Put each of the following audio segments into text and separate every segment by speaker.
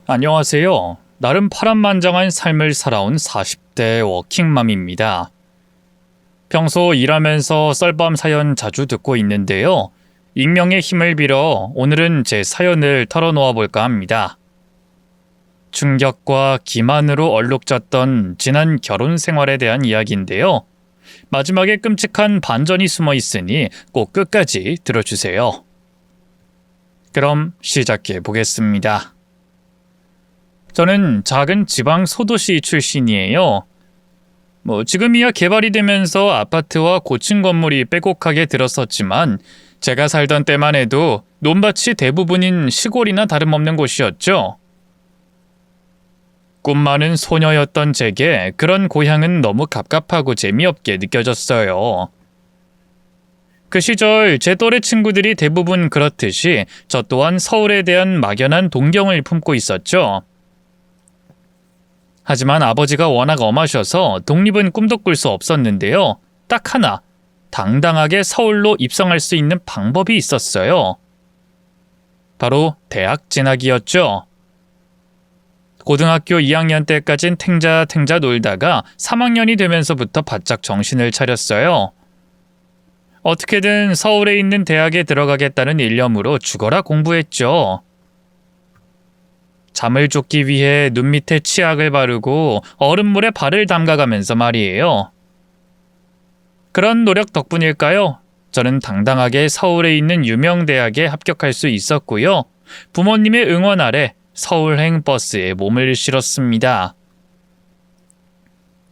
Speaker 1: 안녕하세요. 나름 파란만장한 삶을 살아온 40대 워킹맘입니다. 평소 일하면서 썰밤 사연 자주 듣고 있는데요. 익명의 힘을 빌어 오늘은 제 사연을 털어놓아 볼까 합니다. 충격과 기만으로 얼룩졌던 지난 결혼 생활에 대한 이야기인데요. 마지막에 끔찍한 반전이 숨어 있으니 꼭 끝까지 들어주세요. 그럼 시작해 보겠습니다. 저는 작은 지방 소도시 출신이에요. 지금이야 개발이 되면서 아파트와 고층 건물이 빼곡하게 들어섰지만 제가 살던 때만 해도 논밭이 대부분인 시골이나 다름없는 곳이었죠. 꿈 많은 소녀였던 제게 그런 고향은 너무 갑갑하고 재미없게 느껴졌어요. 그 시절 제 또래 친구들이 대부분 그렇듯이 저 또한 서울에 대한 막연한 동경을 품고 있었죠. 하지만 아버지가 워낙 엄하셔서 독립은 꿈도 꿀 수 없었는데요. 딱 하나, 당당하게 서울로 입성할 수 있는 방법이 있었어요. 바로 대학 진학이었죠. 고등학교 2학년 때까진 탱자탱자 놀다가 3학년이 되면서부터 바짝 정신을 차렸어요. 어떻게든 서울에 있는 대학에 들어가겠다는 일념으로 죽어라 공부했죠. 잠을 쫓기 위해 눈 밑에 치약을 바르고 얼음물에 발을 담가가면서 말이에요. 그런 노력 덕분일까요? 저는 당당하게 서울에 있는 유명 대학에 합격할 수 있었고요. 부모님의 응원 아래 서울행 버스에 몸을 실었습니다.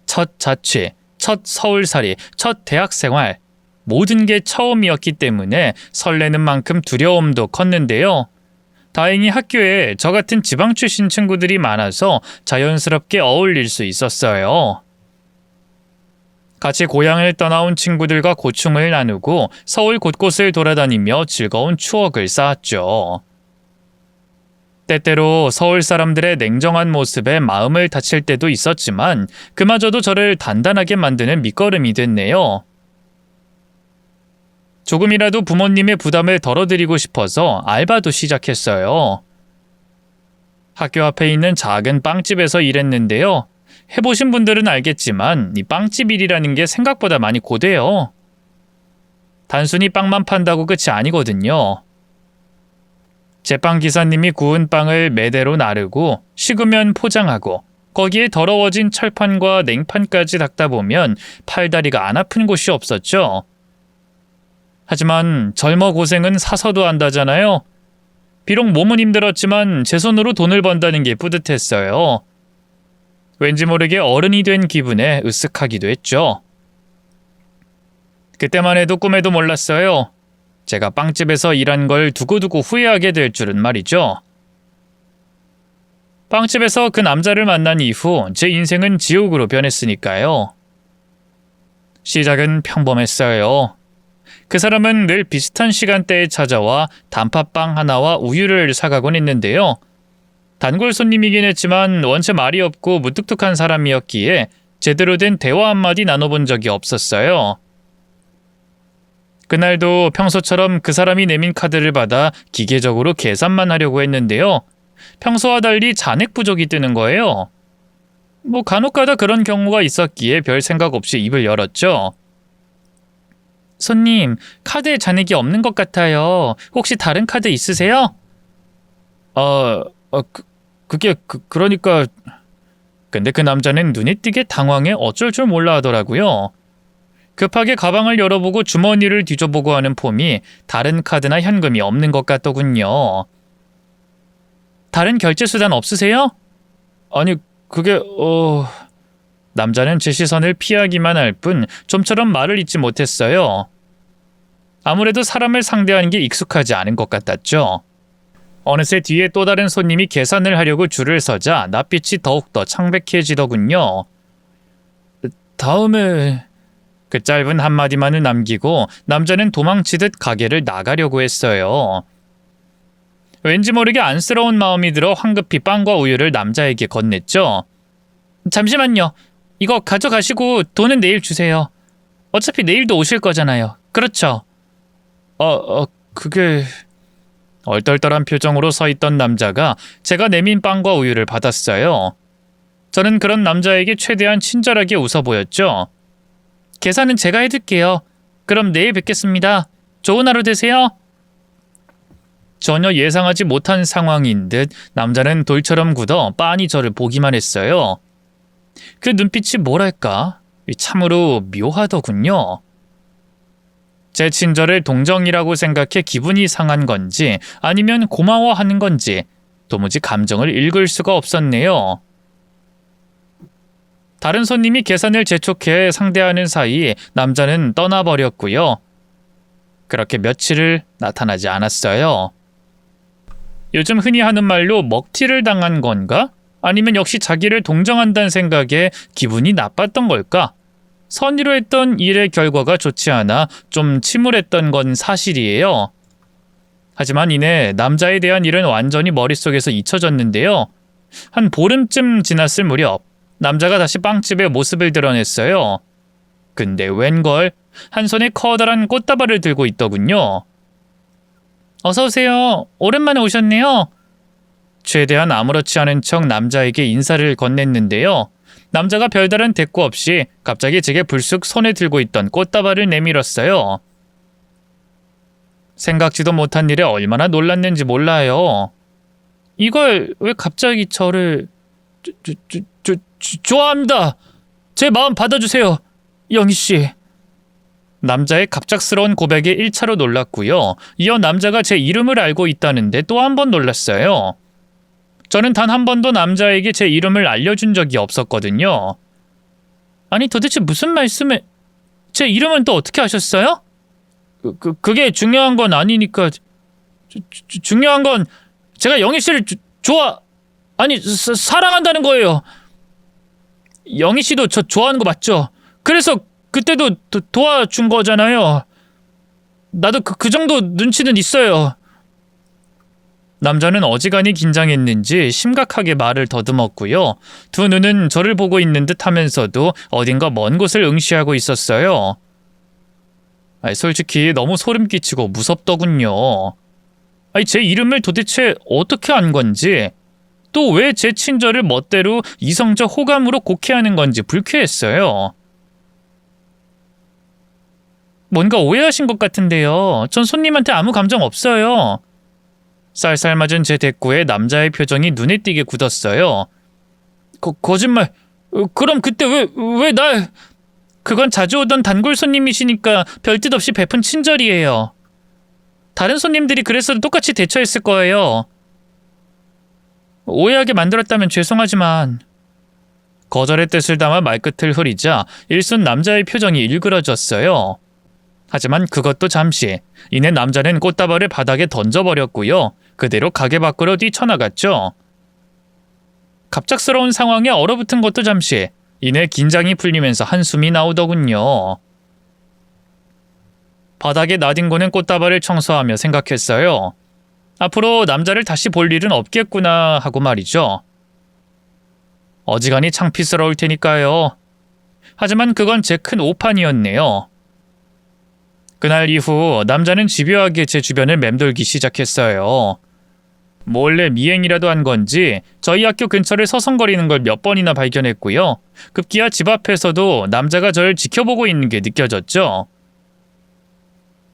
Speaker 1: 첫 자취, 첫 서울살이, 첫 대학생활, 모든 게 처음이었기 때문에 설레는 만큼 두려움도 컸는데요. 다행히 학교에 저 같은 지방 출신 친구들이 많아서 자연스럽게 어울릴 수 있었어요. 같이 고향을 떠나온 친구들과 고충을 나누고 서울 곳곳을 돌아다니며 즐거운 추억을 쌓았죠. 때때로 서울 사람들의 냉정한 모습에 마음을 다칠 때도 있었지만 그마저도 저를 단단하게 만드는 밑거름이 됐네요. 조금이라도 부모님의 부담을 덜어드리고 싶어서 알바도 시작했어요. 학교 앞에 있는 작은 빵집에서 일했는데요. 해보신 분들은 알겠지만 이 빵집 일이라는 게 생각보다 많이 고돼요. 단순히 빵만 판다고 끝이 아니거든요. 제빵 기사님이 구운 빵을 매대로 나르고 식으면 포장하고 거기에 더러워진 철판과 냉판까지 닦다 보면 팔다리가 안 아픈 곳이 없었죠. 하지만 젊어 고생은 사서도 한다잖아요. 비록 몸은 힘들었지만 제 손으로 돈을 번다는 게 뿌듯했어요. 왠지 모르게 어른이 된 기분에 으쓱하기도 했죠. 그때만 해도 꿈에도 몰랐어요. 제가 빵집에서 일한 걸 두고두고 후회하게 될 줄은 말이죠. 빵집에서 그 남자를 만난 이후 제 인생은 지옥으로 변했으니까요. 시작은 평범했어요. 그 사람은 늘 비슷한 시간대에 찾아와 단팥빵 하나와 우유를 사가곤 했는데요. 단골 손님이긴 했지만 원체 말이 없고 무뚝뚝한 사람이었기에 제대로 된 대화 한마디 나눠본 적이 없었어요. 그날도 평소처럼 그 사람이 내민 카드를 받아 기계적으로 계산만 하려고 했는데요. 평소와 달리 잔액 부족이 뜨는 거예요. 간혹가다 그런 경우가 있었기에 별 생각 없이 입을 열었죠. 손님, 카드에 잔액이 없는 것 같아요. 혹시 다른 카드 있으세요? 그러니까... 근데 그 남자는 눈에 띄게 당황해 어쩔 줄 몰라 하더라고요. 급하게 가방을 열어보고 주머니를 뒤져보고 하는 폼이 다른 카드나 현금이 없는 것 같더군요. 다른 결제 수단 없으세요? 아니, 남자는 제 시선을 피하기만 할 뿐 좀처럼 말을 잇지 못했어요. 아무래도 사람을 상대하는 게 익숙하지 않은 것 같았죠. 어느새 뒤에 또 다른 손님이 계산을 하려고 줄을 서자 낯빛이 더욱더 창백해지더군요. 다음에... 그 짧은 한마디만을 남기고 남자는 도망치듯 가게를 나가려고 했어요. 왠지 모르게 안쓰러운 마음이 들어 황급히 빵과 우유를 남자에게 건넸죠. 잠시만요. 이거 가져가시고 돈은 내일 주세요. 어차피 내일도 오실 거잖아요. 그렇죠? 그게... 얼떨떨한 표정으로 서 있던 남자가 제가 내민 빵과 우유를 받았어요. 저는 그런 남자에게 최대한 친절하게 웃어 보였죠. 계산은 제가 해둘게요. 그럼 내일 뵙겠습니다. 좋은 하루 되세요. 전혀 예상하지 못한 상황인 듯 남자는 돌처럼 굳어 빤히 저를 보기만 했어요. 그 눈빛이 뭐랄까 참으로 묘하더군요. 제 친절을 동정이라고 생각해 기분이 상한 건지 아니면 고마워하는 건지 도무지 감정을 읽을 수가 없었네요. 다른 손님이 계산을 재촉해 상대하는 사이 남자는 떠나버렸고요. 그렇게 며칠을 나타나지 않았어요. 요즘 흔히 하는 말로 먹튀를 당한 건가? 아니면 역시 자기를 동정한다는 생각에 기분이 나빴던 걸까? 선의로 했던 일의 결과가 좋지 않아 좀 침울했던 건 사실이에요. 하지만 이내 남자에 대한 일은 완전히 머릿속에서 잊혀졌는데요. 한 보름쯤 지났을 무렵 남자가 다시 빵집에 모습을 드러냈어요. 근데 웬걸 한 손에 커다란 꽃다발을 들고 있더군요. 어서 오세요. 오랜만에 오셨네요. 최대한 아무렇지 않은 척 남자에게 인사를 건넸는데요. 남자가 별다른 대꾸 없이 갑자기 제게 불쑥 손에 들고 있던 꽃다발을 내밀었어요. 생각지도 못한 일에 얼마나 놀랐는지 몰라요. 이걸 왜 갑자기 저를... 좋아합니다. 제 마음 받아주세요. 영희씨. 남자의 갑작스러운 고백에 1차로 놀랐고요. 이어 남자가 제 이름을 알고 있다는데 또 한 번 놀랐어요. 저는 단 한 번도 남자에게 제 이름을 알려준 적이 없었거든요. 아니 도대체 무슨 말씀을... 제 이름은 또 어떻게 아셨어요? 그게 중요한 건 아니니까... 중요한 건 제가 영희 씨를 사랑한다는 거예요. 영희 씨도 저 좋아하는 거 맞죠? 그래서 그때도 도와준 거잖아요. 나도 그 정도 눈치는 있어요. 남자는 어지간히 긴장했는지 심각하게 말을 더듬었고요. 두 눈은 저를 보고 있는 듯 하면서도 어딘가 먼 곳을 응시하고 있었어요. 솔직히 너무 소름 끼치고 무섭더군요. 제 이름을 도대체 어떻게 안 건지, 또 왜 제 친절을 멋대로 이성적 호감으로 곡해하는 건지 불쾌했어요. 뭔가 오해하신 것 같은데요. 전 손님한테 아무 감정 없어요. 쌀쌀 맞은 제 대꾸에 남자의 표정이 눈에 띄게 굳었어요. 거짓말. 그럼 그때 왜 날... 그건 자주 오던 단골 손님이시니까 별뜻 없이 베푼 친절이에요. 다른 손님들이 그랬어도 똑같이 대처했을 거예요. 오해하게 만들었다면 죄송하지만... 거절의 뜻을 담아 말끝을 흐리자 일순 남자의 표정이 일그러졌어요. 하지만 그것도 잠시. 이내 남자는 꽃다발을 바닥에 던져버렸고요. 그대로 가게 밖으로 뛰쳐나갔죠. 갑작스러운 상황에 얼어붙은 것도 잠시. 이내 긴장이 풀리면서 한숨이 나오더군요. 바닥에 나뒹구는 꽃다발을 청소하며 생각했어요. 앞으로 남자를 다시 볼 일은 없겠구나 하고 말이죠. 어지간히 창피스러울 테니까요. 하지만 그건 제 큰 오판이었네요. 그날 이후 남자는 집요하게 제 주변을 맴돌기 시작했어요. 몰래 미행이라도 한 건지 저희 학교 근처를 서성거리는 걸 몇 번이나 발견했고요. 급기야 집 앞에서도 남자가 저를 지켜보고 있는 게 느껴졌죠.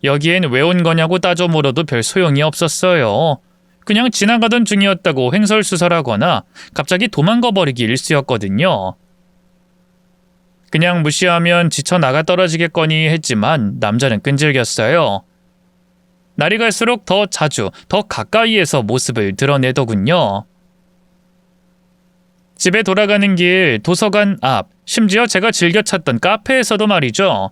Speaker 1: 여기엔 왜 온 거냐고 따져 물어도 별 소용이 없었어요. 그냥 지나가던 중이었다고 횡설수설하거나 갑자기 도망가 버리기 일쑤였거든요. 그냥 무시하면 지쳐 나가 떨어지겠거니 했지만 남자는 끈질겼어요. 날이 갈수록 더 자주, 더 가까이에서 모습을 드러내더군요. 집에 돌아가는 길 도서관 앞, 심지어 제가 즐겨 찾던 카페에서도 말이죠.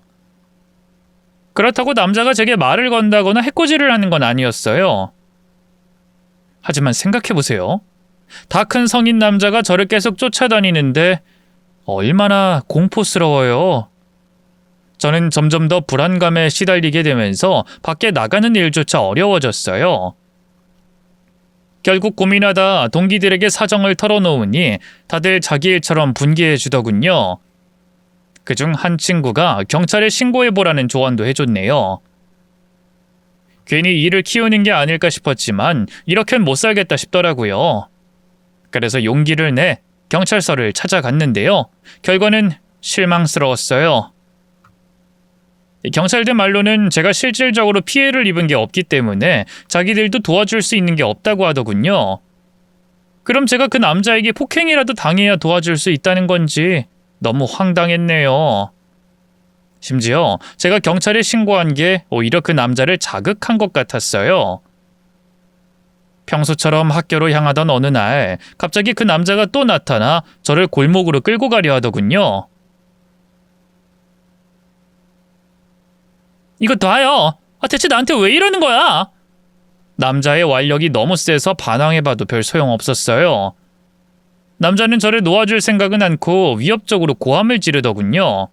Speaker 1: 그렇다고 남자가 제게 말을 건다거나 해코지를 하는 건 아니었어요. 하지만 생각해보세요. 다 큰 성인 남자가 저를 계속 쫓아다니는데 얼마나 공포스러워요. 저는 점점 더 불안감에 시달리게 되면서 밖에 나가는 일조차 어려워졌어요. 결국 고민하다 동기들에게 사정을 털어놓으니 다들 자기 일처럼 분개해 주더군요. 그중 한 친구가 경찰에 신고해보라는 조언도 해줬네요. 괜히 일을 키우는 게 아닐까 싶었지만 이렇게는 못 살겠다 싶더라고요. 그래서 용기를 내 경찰서를 찾아갔는데요. 결과는 실망스러웠어요. 경찰들 말로는 제가 실질적으로 피해를 입은 게 없기 때문에 자기들도 도와줄 수 있는 게 없다고 하더군요. 그럼 제가 그 남자에게 폭행이라도 당해야 도와줄 수 있다는 건지 너무 황당했네요. 심지어 제가 경찰에 신고한 게 오히려 그 남자를 자극한 것 같았어요. 평소처럼 학교로 향하던 어느 날 갑자기 그 남자가 또 나타나 저를 골목으로 끌고 가려 하더군요. 이거 놔요. 대체 나한테 왜 이러는 거야? 남자의 완력이 너무 세서 반항해봐도 별 소용없었어요. 남자는 저를 놓아줄 생각은 않고 위협적으로 고함을 지르더군요.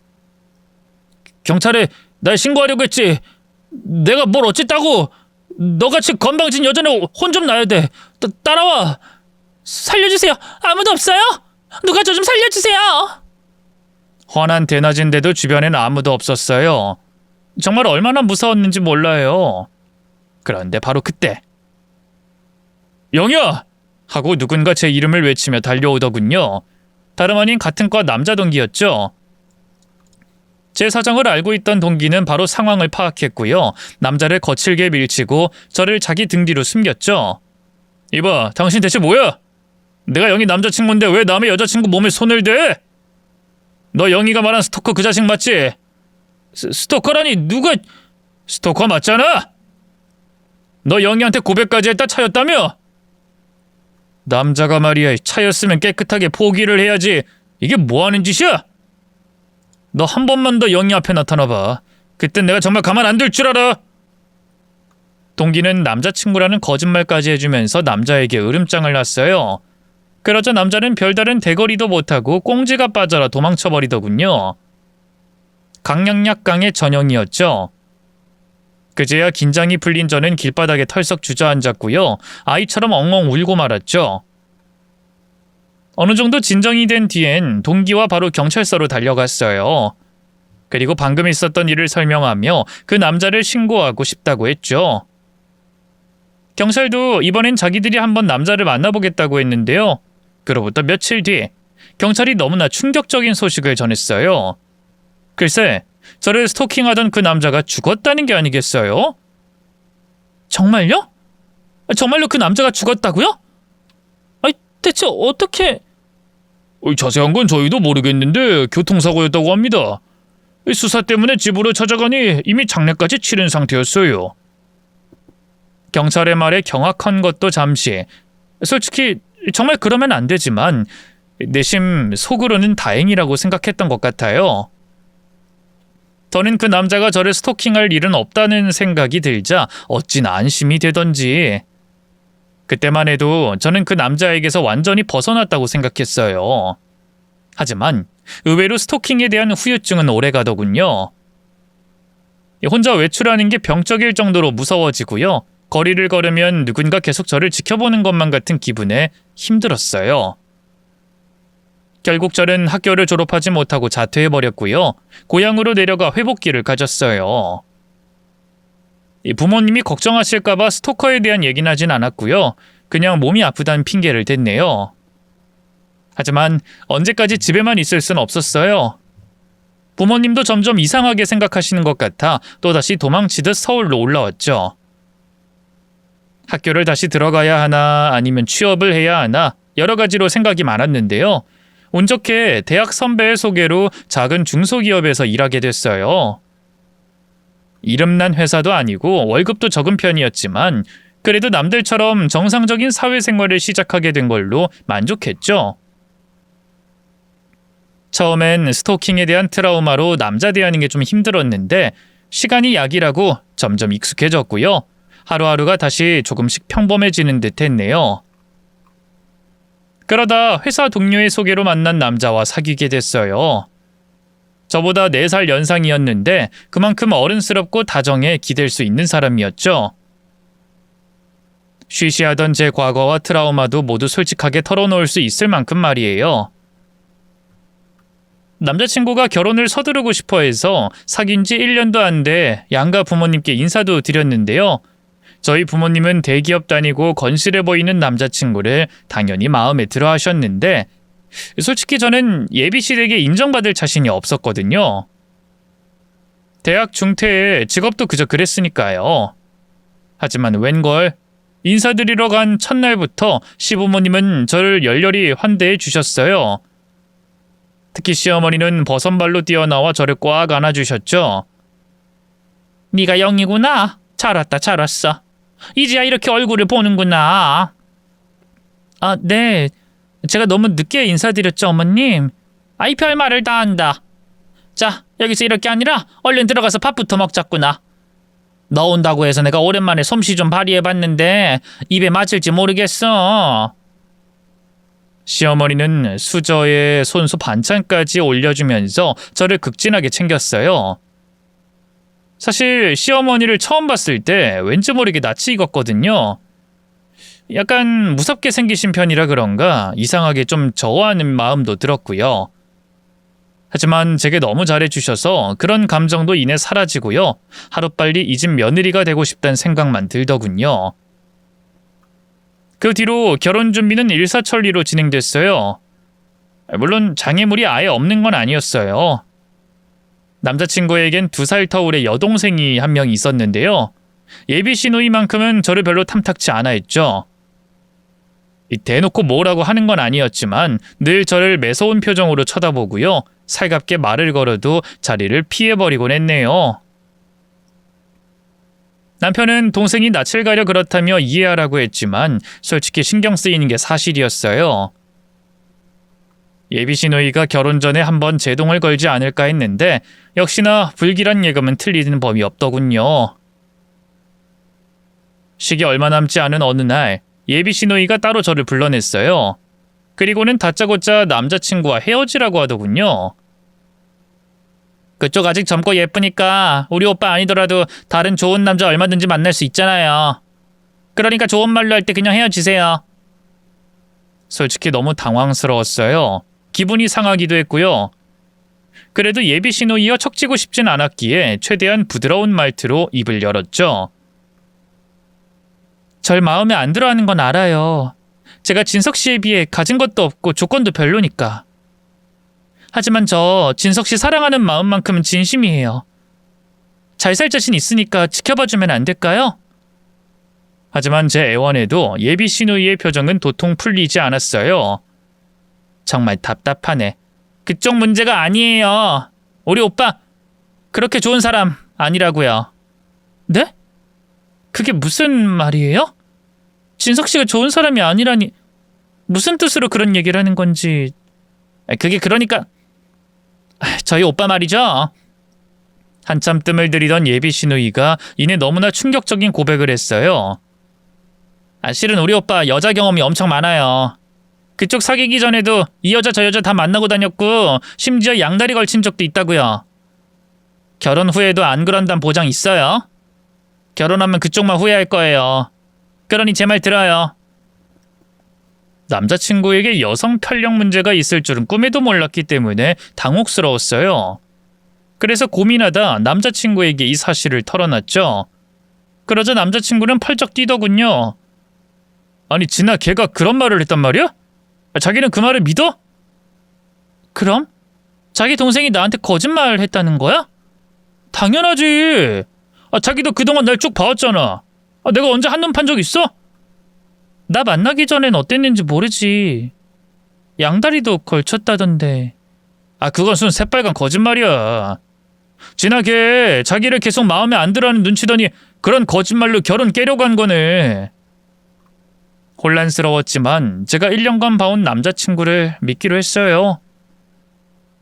Speaker 1: 경찰에 날 신고하려고 했지. 내가 뭘 어쨌다고. 너같이 건방진 여자는 혼 좀 나야 돼. 따라와. 살려주세요. 아무도 없어요? 누가 저 좀 살려주세요. 환한 대낮인데도 주변엔 아무도 없었어요. 정말 얼마나 무서웠는지 몰라요. 그런데 바로 그때 영희야! 하고 누군가 제 이름을 외치며 달려오더군요. 다름 아닌 같은 과 남자 동기였죠. 제 사정을 알고 있던 동기는 바로 상황을 파악했고요. 남자를 거칠게 밀치고 저를 자기 등 뒤로 숨겼죠. 이봐, 당신 대체 뭐야? 내가 영희 남자친구인데 왜 남의 여자친구 몸에 손을 대? 너 영희가 말한 스토커 그 자식 맞지? 스토커라니 누가... 스토커 맞잖아? 너 영희한테 고백까지 했다 차였다며? 남자가 말이야, 차였으면 깨끗하게 포기를 해야지. 이게 뭐하는 짓이야? 너 한 번만 더 영희 앞에 나타나봐. 그땐 내가 정말 가만 안 둘 줄 알아. 동기는 남자친구라는 거짓말까지 해주면서 남자에게 으름장을 놨어요. 그러자 남자는 별다른 대거리도 못하고 꽁지가 빠져라 도망쳐버리더군요. 강약약강의 전형이었죠. 그제야 긴장이 풀린 저는 길바닥에 털썩 주저앉았고요. 아이처럼 엉엉 울고 말았죠. 어느 정도 진정이 된 뒤엔 동기와 바로 경찰서로 달려갔어요. 그리고 방금 있었던 일을 설명하며 그 남자를 신고하고 싶다고 했죠. 경찰도 이번엔 자기들이 한번 남자를 만나보겠다고 했는데요. 그로부터 며칠 뒤 경찰이 너무나 충격적인 소식을 전했어요. 글쎄, 저를 스토킹하던 그 남자가 죽었다는 게 아니겠어요? 정말요? 정말로 그 남자가 죽었다고요? 대체 어떻게... 자세한 건 저희도 모르겠는데 교통사고였다고 합니다. 수사 때문에 집으로 찾아가니 이미 장례까지 치른 상태였어요. 경찰의 말에 경악한 것도 잠시. 솔직히 정말 그러면 안 되지만 내심 속으로는 다행이라고 생각했던 것 같아요. 저는 그 남자가 저를 스토킹할 일은 없다는 생각이 들자 어찌나 안심이 되던지. 그때만 해도 저는 그 남자에게서 완전히 벗어났다고 생각했어요. 하지만 의외로 스토킹에 대한 후유증은 오래가더군요. 혼자 외출하는 게 병적일 정도로 무서워지고요. 거리를 걸으면 누군가 계속 저를 지켜보는 것만 같은 기분에 힘들었어요. 결국 저는 학교를 졸업하지 못하고 자퇴해버렸고요. 고향으로 내려가 회복기를 가졌어요. 부모님이 걱정하실까봐 스토커에 대한 얘기는 하진 않았고요. 그냥 몸이 아프다는 핑계를 댔네요. 하지만 언제까지 집에만 있을 순 없었어요. 부모님도 점점 이상하게 생각하시는 것 같아 또다시 도망치듯 서울로 올라왔죠. 학교를 다시 들어가야 하나 아니면 취업을 해야 하나 여러 가지로 생각이 많았는데요. 운 좋게 대학 선배의 소개로 작은 중소기업에서 일하게 됐어요. 이름난 회사도 아니고 월급도 적은 편이었지만 그래도 남들처럼 정상적인 사회생활을 시작하게 된 걸로 만족했죠. 처음엔 스토킹에 대한 트라우마로 남자 대하는 게 좀 힘들었는데 시간이 약이라고 점점 익숙해졌고요. 하루하루가 다시 조금씩 평범해지는 듯 했네요. 그러다 회사 동료의 소개로 만난 남자와 사귀게 됐어요. 저보다 4살 연상이었는데 그만큼 어른스럽고 다정해 기댈 수 있는 사람이었죠. 쉬쉬하던 제 과거와 트라우마도 모두 솔직하게 털어놓을 수 있을 만큼 말이에요. 남자친구가 결혼을 서두르고 싶어 해서 사귄 지 1년도 안 돼 양가 부모님께 인사도 드렸는데요. 저희 부모님은 대기업 다니고 건실해 보이는 남자친구를 당연히 마음에 들어 하셨는데 솔직히 저는 예비씨에게 인정받을 자신이 없었거든요. 대학 중퇴에 직업도 그저 그랬으니까요. 하지만 웬걸 인사드리러 간 첫날부터 시부모님은 저를 열렬히 환대해 주셨어요. 특히 시어머니는 버선발로 뛰어나와 저를 꽉 안아주셨죠. 네가 영이구나. 잘 왔다 잘 왔어. 이제야 이렇게 얼굴을 보는구나. 아, 네. 제가 너무 늦게 인사드렸죠, 어머님. 아이 별말을 다 한다. 자, 여기서 이렇게 아니라 얼른 들어가서 밥부터 먹자꾸나. 너 온다고 해서 내가 오랜만에 솜씨 좀 발휘해봤는데 입에 맞을지 모르겠어. 시어머니는 수저에 손수 반찬까지 올려주면서 저를 극진하게 챙겼어요. 사실 시어머니를 처음 봤을 때 왠지 모르게 낯이 익었거든요. 약간 무섭게 생기신 편이라 그런가 이상하게 좀 저어하는 마음도 들었고요. 하지만 제게 너무 잘해주셔서 그런 감정도 이내 사라지고요. 하루빨리 이 집 며느리가 되고 싶다는 생각만 들더군요. 그 뒤로 결혼 준비는 일사천리로 진행됐어요. 물론 장애물이 아예 없는 건 아니었어요. 남자친구에겐 2살 터울의 여동생이 한 명 있었는데요. 예비 시누이만큼은 저를 별로 탐탁치 않아 했죠. 대놓고 뭐라고 하는 건 아니었지만 늘 저를 매서운 표정으로 쳐다보고요. 살갑게 말을 걸어도 자리를 피해버리곤 했네요. 남편은 동생이 낯을 가려 그렇다며 이해하라고 했지만 솔직히 신경 쓰이는 게 사실이었어요. 예비 시누이가 결혼 전에 한번 제동을 걸지 않을까 했는데 역시나 불길한 예감은 틀리는 법이 없더군요. 시기 얼마 남지 않은 어느 날 예비 시누이가 따로 저를 불러냈어요. 그리고는 다짜고짜 남자친구와 헤어지라고 하더군요. 그쪽 아직 젊고 예쁘니까 우리 오빠 아니더라도 다른 좋은 남자 얼마든지 만날 수 있잖아요. 그러니까 좋은 말로 할 때 그냥 헤어지세요. 솔직히 너무 당황스러웠어요. 기분이 상하기도 했고요. 그래도 예비 시누이여 척지고 싶진 않았기에 최대한 부드러운 말투로 입을 열었죠. 절 마음에 안 들어하는 건 알아요. 제가 진석 씨에 비해 가진 것도 없고 조건도 별로니까. 하지만 저 진석 씨 사랑하는 마음만큼은 진심이에요. 잘 살 자신 있으니까 지켜봐주면 안 될까요? 하지만 제 애원에도 예비 시누이의 표정은 도통 풀리지 않았어요. 정말 답답하네. 그쪽 문제가 아니에요. 우리 오빠 그렇게 좋은 사람 아니라고요. 네? 그게 무슨 말이에요? 진석 씨가 좋은 사람이 아니라니 무슨 뜻으로 그런 얘기를 하는 건지. 그게 그러니까 저희 오빠 말이죠. 한참 뜸을 들이던 예비 시누이가 이내 너무나 충격적인 고백을 했어요. 실은 우리 오빠 여자 경험이 엄청 많아요. 그쪽 사귀기 전에도 이 여자 저 여자 다 만나고 다녔고 심지어 양다리 걸친 적도 있다고요. 결혼 후에도 안 그런단 보장 있어요? 결혼하면 그쪽만 후회할 거예요. 그러니 제 말 들어요. 남자친구에게 여성 편력 문제가 있을 줄은 꿈에도 몰랐기 때문에 당혹스러웠어요. 그래서 고민하다 남자친구에게 이 사실을 털어놨죠. 그러자 남자친구는 펄쩍 뛰더군요. 아니 진아 걔가 그런 말을 했단 말이야? 자기는 그 말을 믿어? 그럼? 자기 동생이 나한테 거짓말을 했다는 거야? 당연하지. 자기도 그동안 날 쭉 봐왔잖아. 내가 언제 한눈 판 적 있어? 나 만나기 전엔 어땠는지 모르지. 양다리도 걸쳤다던데. 그건 순 새빨간 거짓말이야. 진하게 자기를 계속 마음에 안 들어하는 눈치더니 그런 거짓말로 결혼 깨려고 한 거네. 혼란스러웠지만 제가 1년간 봐온 남자친구를 믿기로 했어요.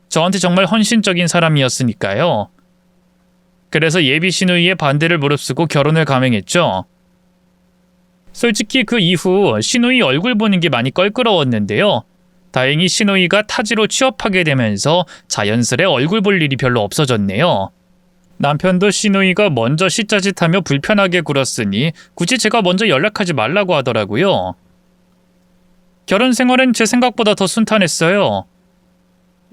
Speaker 1: 저한테 정말 헌신적인 사람이었으니까요. 그래서 예비 시누이의 반대를 무릅쓰고 결혼을 감행했죠. 솔직히 그 이후 시누이 얼굴 보는 게 많이 껄끄러웠는데요. 다행히 시누이가 타지로 취업하게 되면서 자연스레 얼굴 볼 일이 별로 없어졌네요. 남편도 시누이가 먼저 시짜짓하며 불편하게 굴었으니 굳이 제가 먼저 연락하지 말라고 하더라고요. 결혼 생활은 제 생각보다 더 순탄했어요.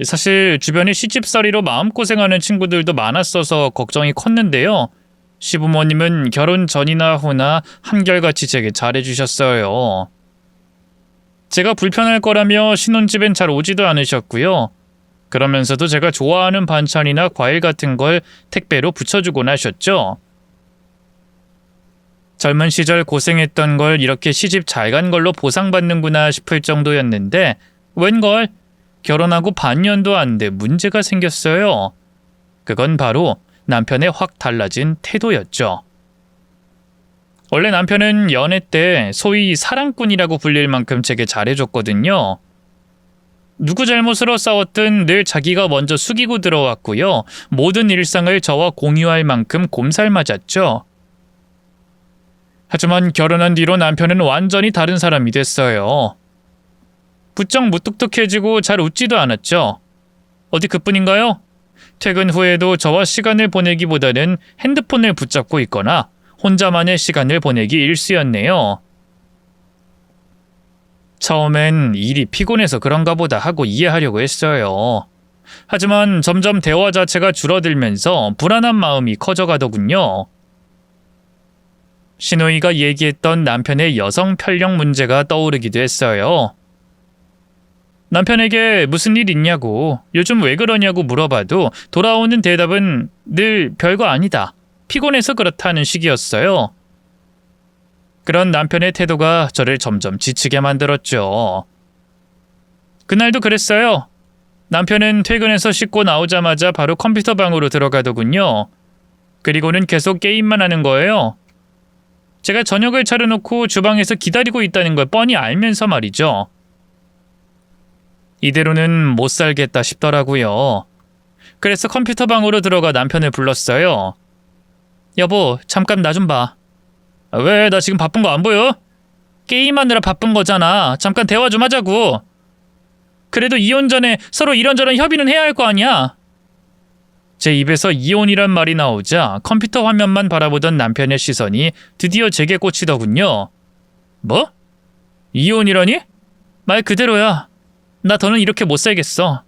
Speaker 1: 사실 주변에 시집살이로 마음고생하는 친구들도 많았어서 걱정이 컸는데요. 시부모님은 결혼 전이나 후나 한결같이 제게 잘해주셨어요. 제가 불편할 거라며 신혼집엔 잘 오지도 않으셨고요. 그러면서도 제가 좋아하는 반찬이나 과일 같은 걸 택배로 붙여주곤 하셨죠. 젊은 시절 고생했던 걸 이렇게 시집 잘 간 걸로 보상받는구나 싶을 정도였는데 웬걸 결혼하고 반년도 안 돼 문제가 생겼어요. 그건 바로 남편의 확 달라진 태도였죠. 원래 남편은 연애 때 소위 사랑꾼이라고 불릴 만큼 제게 잘해줬거든요. 누구 잘못으로 싸웠든 늘 자기가 먼저 숙이고 들어왔고요. 모든 일상을 저와 공유할 만큼 곰살맞았죠. 하지만 결혼한 뒤로 남편은 완전히 다른 사람이 됐어요. 부쩍 무뚝뚝해지고 잘 웃지도 않았죠. 어디 그뿐인가요? 퇴근 후에도 저와 시간을 보내기보다는 핸드폰을 붙잡고 있거나 혼자만의 시간을 보내기 일쑤였네요. 처음엔 일이 피곤해서 그런가 보다 하고 이해하려고 했어요. 하지만 점점 대화 자체가 줄어들면서 불안한 마음이 커져가더군요. 신우이가 얘기했던 남편의 여성 편령 문제가 떠오르기도 했어요. 남편에게 무슨 일 있냐고, 요즘 왜 그러냐고 물어봐도 돌아오는 대답은 늘 별거 아니다, 피곤해서 그렇다는 식이었어요. 그런 남편의 태도가 저를 점점 지치게 만들었죠. 그날도 그랬어요. 남편은 퇴근해서 씻고 나오자마자 바로 컴퓨터 방으로 들어가더군요. 그리고는 계속 게임만 하는 거예요. 제가 저녁을 차려놓고 주방에서 기다리고 있다는 걸 뻔히 알면서 말이죠. 이대로는 못 살겠다 싶더라고요. 그래서 컴퓨터 방으로 들어가 남편을 불렀어요. 여보, 잠깐 나 좀 봐. 왜? 나 지금 바쁜 거 안 보여? 게임하느라 바쁜 거잖아. 잠깐 대화 좀 하자고. 그래도 이혼 전에 서로 이런저런 협의는 해야 할 거 아니야. 제 입에서 이혼이란 말이 나오자 컴퓨터 화면만 바라보던 남편의 시선이 드디어 제게 꽂히더군요. 뭐? 이혼이라니? 말 그대로야. 나 더는 이렇게 못 살겠어.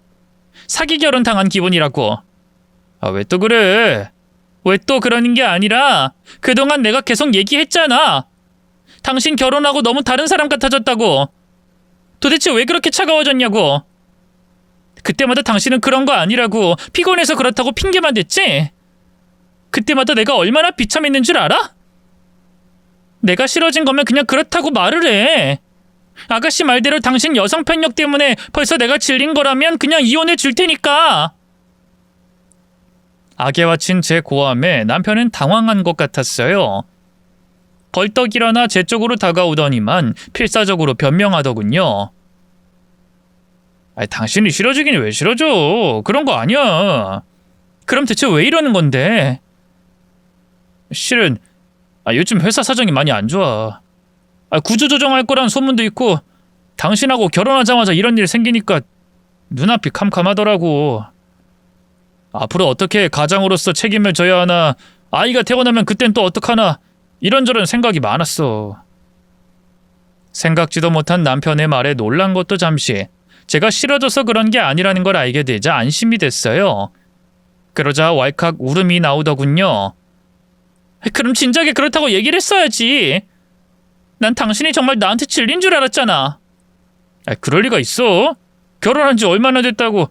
Speaker 1: 사기 결혼 당한 기분이라고. 왜 또 그래? 왜 또 그러는 게 아니라 그동안 내가 계속 얘기했잖아. 당신 결혼하고 너무 다른 사람 같아졌다고. 도대체 왜 그렇게 차가워졌냐고. 그때마다 당신은 그런 거 아니라고, 피곤해서 그렇다고 핑계만 댔지? 그때마다 내가 얼마나 비참했는 줄 알아? 내가 싫어진 거면 그냥 그렇다고 말을 해. 아가씨 말대로 당신 여성 편력 때문에 벌써 내가 질린 거라면 그냥 이혼해 줄 테니까. 악에 친 제 고함에 남편은 당황한 것 같았어요. 벌떡 일어나 제 쪽으로 다가오더니만 필사적으로 변명하더군요. 당신이 싫어지긴 왜 싫어져? 그런 거 아니야. 그럼 대체 왜 이러는 건데? 실은 요즘 회사 사정이 많이 안 좋아. 구조조정할 거란 소문도 있고 당신하고 결혼하자마자 이런 일 생기니까 눈앞이 캄캄하더라고. 앞으로 어떻게 가장으로서 책임을 져야 하나, 아이가 태어나면 그땐 또 어떡하나, 이런저런 생각이 많았어. 생각지도 못한 남편의 말에 놀란 것도 잠시, 제가 싫어져서 그런 게 아니라는 걸 알게 되자 안심이 됐어요. 그러자 왈칵 울음이 나오더군요. 그럼 진작에 그렇다고 얘기를 했어야지. 난 당신이 정말 나한테 질린 줄 알았잖아. 그럴 리가 있어? 결혼한 지 얼마나 됐다고.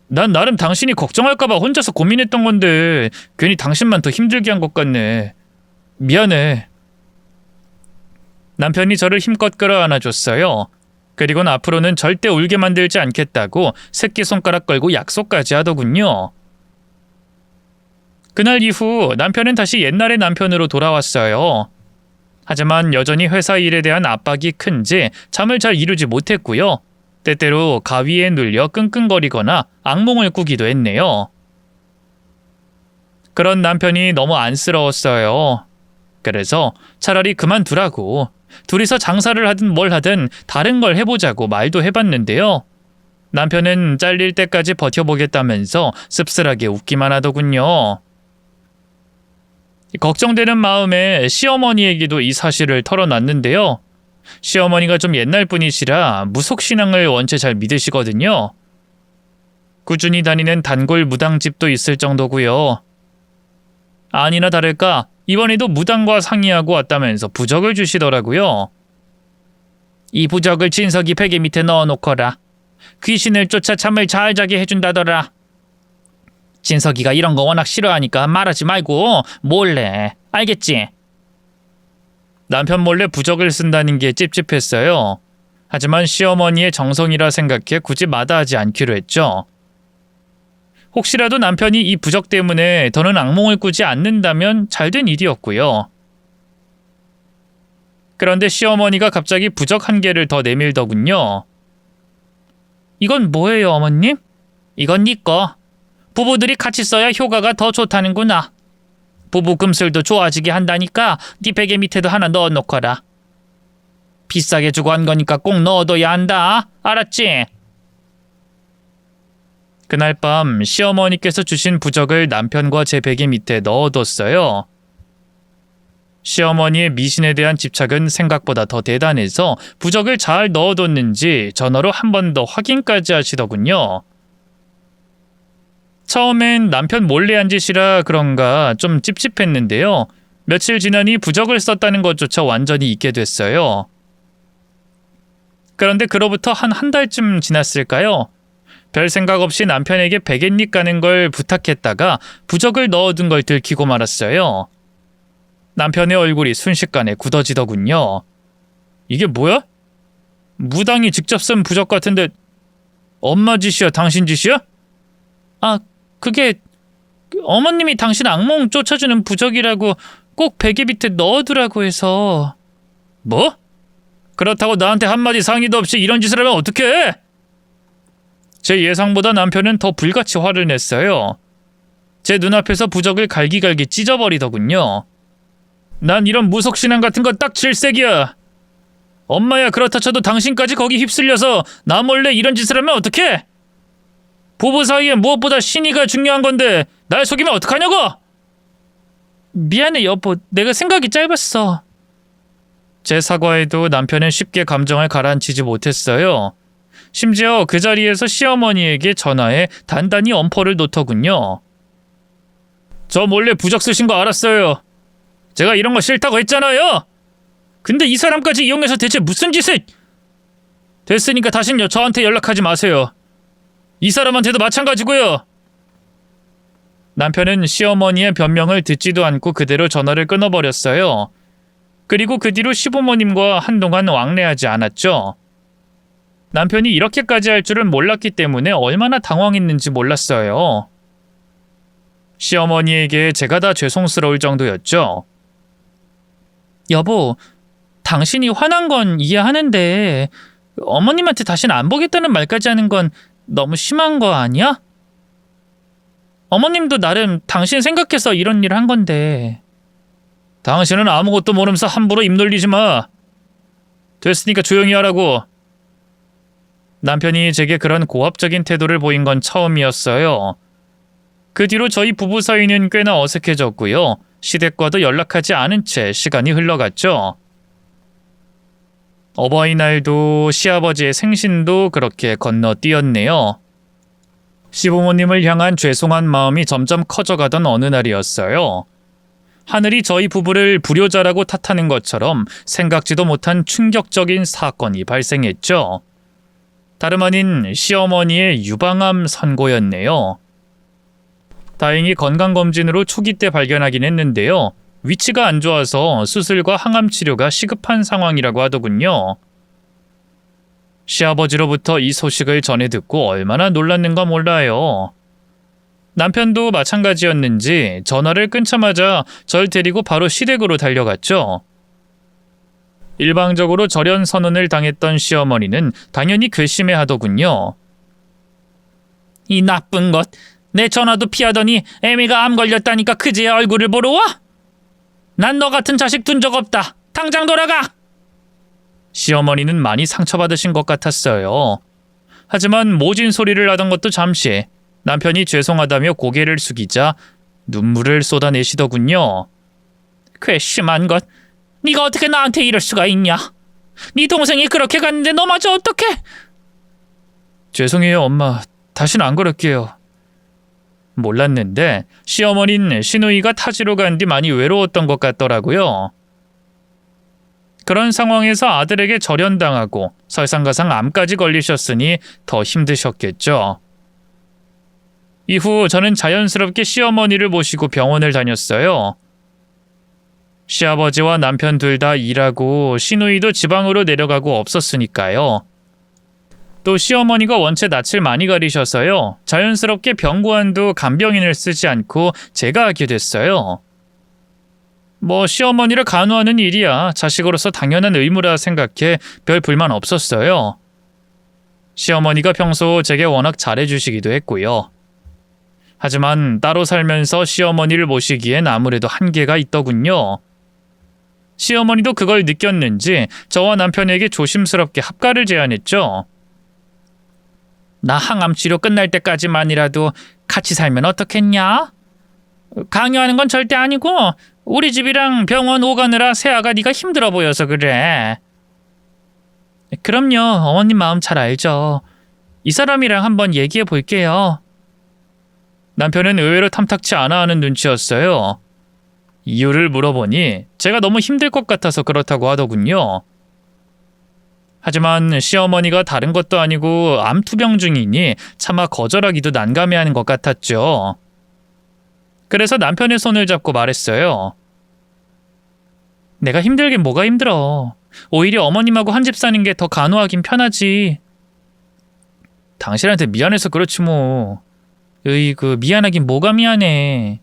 Speaker 1: 난 나름 당신이 걱정할까봐 혼자서 고민했던 건데 괜히 당신만 더 힘들게 한 것 같네. 미안해. 남편이 저를 힘껏 끌어안아줬어요. 그리고는 앞으로는 절대 울게 만들지 않겠다고 새끼손가락 걸고 약속까지 하더군요. 그날 이후 남편은 다시 옛날의 남편으로 돌아왔어요. 하지만 여전히 회사 일에 대한 압박이 큰지 잠을 잘 이루지 못했고요. 때때로 가위에 눌려 끙끙거리거나 악몽을 꾸기도 했네요. 그런 남편이 너무 안쓰러웠어요. 그래서 차라리 그만두라고, 둘이서 장사를 하든 뭘 하든 다른 걸 해보자고 말도 해봤는데요. 남편은 잘릴 때까지 버텨보겠다면서 씁쓸하게 웃기만 하더군요. 걱정되는 마음에 시어머니에게도 이 사실을 털어놨는데요. 시어머니가 좀 옛날 분이시라 무속신앙을 원체 잘 믿으시거든요. 꾸준히 다니는 단골 무당집도 있을 정도고요. 아니나 다를까 이번에도 무당과 상의하고 왔다면서 부적을 주시더라고요. 이 부적을 진석이 베개 밑에 넣어놓거라. 귀신을 쫓아 잠을 잘 자게 해준다더라. 진석이가 이런 거 워낙 싫어하니까 말하지 말고 몰래. 알겠지? 남편 몰래 부적을 쓴다는 게 찝찝했어요. 하지만 시어머니의 정성이라 생각해 굳이 마다하지 않기로 했죠. 혹시라도 남편이 이 부적 때문에 더는 악몽을 꾸지 않는다면 잘된 일이었고요. 그런데 시어머니가 갑자기 부적 한 개를 더 내밀더군요. 이건 뭐예요, 어머님? 이건 네 거. 부부들이 같이 써야 효과가 더 좋다는구나. 부부 금슬도 좋아지게 한다니까 네 베개 밑에도 하나 넣어놓거라. 비싸게 주고 한 거니까 꼭 넣어둬야 한다. 알았지? 그날 밤 시어머니께서 주신 부적을 남편과 제 베개 밑에 넣어뒀어요. 시어머니의 미신에 대한 집착은 생각보다 더 대단해서 부적을 잘 넣어뒀는지 전화로 한 번 더 확인까지 하시더군요. 처음엔 남편 몰래 한 짓이라 그런가 좀 찝찝했는데요. 며칠 지나니 부적을 썼다는 것조차 완전히 잊게 됐어요. 그런데 그로부터 한 달쯤 지났을까요? 별 생각 없이 남편에게 베갯잎 가는 걸 부탁했다가 부적을 넣어둔 걸 들키고 말았어요. 남편의 얼굴이 순식간에 굳어지더군요. 이게 뭐야? 무당이 직접 쓴 부적 같은데 엄마 짓이야, 당신 짓이야? 아, 그게 어머님이 당신 악몽 쫓아주는 부적이라고 꼭 베개 밑에 넣어두라고 해서. 뭐? 그렇다고 나한테 한마디 상의도 없이 이런 짓을 하면 어떡해? 제 예상보다 남편은 더 불같이 화를 냈어요. 제 눈앞에서 부적을 갈기갈기 찢어버리더군요. 난 이런 무속신앙 같은 거 딱 질색이야. 엄마야 그렇다 쳐도 당신까지 거기 휩쓸려서 나 몰래 이런 짓을 하면 어떡해? 부부 사이에 무엇보다 신의가 중요한 건데 날 속이면 어떡하냐고? 미안해 여보, 내가 생각이 짧았어. 제 사과에도 남편은 쉽게 감정을 가라앉히지 못했어요. 심지어 그 자리에서 시어머니에게 전화해 단단히 엄포를 놓더군요. 저 몰래 부적 쓰신 거 알았어요. 제가 이런 거 싫다고 했잖아요. 근데 이 사람까지 이용해서 대체 무슨 짓을... 됐으니까 다신 저한테 연락하지 마세요. 이 사람한테도 마찬가지고요. 남편은 시어머니의 변명을 듣지도 않고 그대로 전화를 끊어버렸어요. 그리고 그 뒤로 시부모님과 한동안 왕래하지 않았죠. 남편이 이렇게까지 할 줄은 몰랐기 때문에 얼마나 당황했는지 몰랐어요. 시어머니에게 제가 다 죄송스러울 정도였죠. 여보, 당신이 화난 건 이해하는데 어머님한테 다시는 안 보겠다는 말까지 하는 건 너무 심한 거 아니야? 어머님도 나름 당신 생각해서 이런 일을 한 건데. 당신은 아무것도 모르면서 함부로 입 놀리지 마. 됐으니까 조용히 하라고. 남편이 제게 그런 고압적인 태도를 보인 건 처음이었어요. 그 뒤로 저희 부부 사이는 꽤나 어색해졌고요. 시댁과도 연락하지 않은 채 시간이 흘러갔죠. 어버이날도 시아버지의 생신도 그렇게 건너뛰었네요. 시부모님을 향한 죄송한 마음이 점점 커져가던 어느 날이었어요. 하늘이 저희 부부를 불효자라고 탓하는 것처럼 생각지도 못한 충격적인 사건이 발생했죠. 다름 아닌 시어머니의 유방암 선고였네요. 다행히 건강검진으로 초기 때 발견하긴 했는데요. 위치가 안 좋아서 수술과 항암 치료가 시급한 상황이라고 하더군요. 시아버지로부터 이 소식을 전해 듣고 얼마나 놀랐는가 몰라요. 남편도 마찬가지였는지 전화를 끊자마자 절 데리고 바로 시댁으로 달려갔죠. 일방적으로 절연 선언을 당했던 시어머니는 당연히 괘씸해하더군요. 이 나쁜 것, 내 전화도 피하더니 애미가 암 걸렸다니까 그제야 얼굴을 보러 와? 난 너 같은 자식 둔 적 없다. 당장 돌아가! 시어머니는 많이 상처받으신 것 같았어요. 하지만 모진 소리를 하던 것도 잠시 남편이 죄송하다며 고개를 숙이자 눈물을 쏟아내시더군요. 괘씸한 것, 네가 어떻게 나한테 이럴 수가 있냐? 네 동생이 그렇게 갔는데 너마저 어떡해? 죄송해요 엄마, 다시는 안 그럴게요. 몰랐는데 시어머니는 시누이가 타지로 간 뒤 많이 외로웠던 것 같더라고요. 그런 상황에서 아들에게 절연당하고 설상가상 암까지 걸리셨으니 더 힘드셨겠죠. 이후 저는 자연스럽게 시어머니를 모시고 병원을 다녔어요. 시아버지와 남편 둘 다 일하고 시누이도 지방으로 내려가고 없었으니까요. 또 시어머니가 원체 낯을 많이 가리셔서요. 자연스럽게 병구안도 간병인을 쓰지 않고 제가 하게 됐어요. 시어머니를 간호하는 일이야 자식으로서 당연한 의무라 생각해 별 불만 없었어요. 시어머니가 평소 제게 워낙 잘해주시기도 했고요. 하지만 따로 살면서 시어머니를 모시기엔 아무래도 한계가 있더군요. 시어머니도 그걸 느꼈는지 저와 남편에게 조심스럽게 합가를 제안했죠. 나 항암 치료 끝날 때까지만이라도 같이 살면 어떻겠냐? 강요하는 건 절대 아니고 우리 집이랑 병원 오가느라 세아가 네가 힘들어 보여서 그래. 그럼요. 어머님 마음 잘 알죠. 이 사람이랑 한번 얘기해 볼게요. 남편은 의외로 탐탁치 않아 하는 눈치였어요. 이유를 물어보니 제가 너무 힘들 것 같아서 그렇다고 하더군요. 하지만 시어머니가 다른 것도 아니고 암투병 중이니 차마 거절하기도 난감해하는 것 같았죠. 그래서 남편의 손을 잡고 말했어요. 내가 힘들긴 뭐가 힘들어. 오히려 어머님하고 한 집 사는 게 더 간호하긴 편하지. 당신한테 미안해서 그렇지 뭐. 으이그 미안하긴 뭐가 미안해.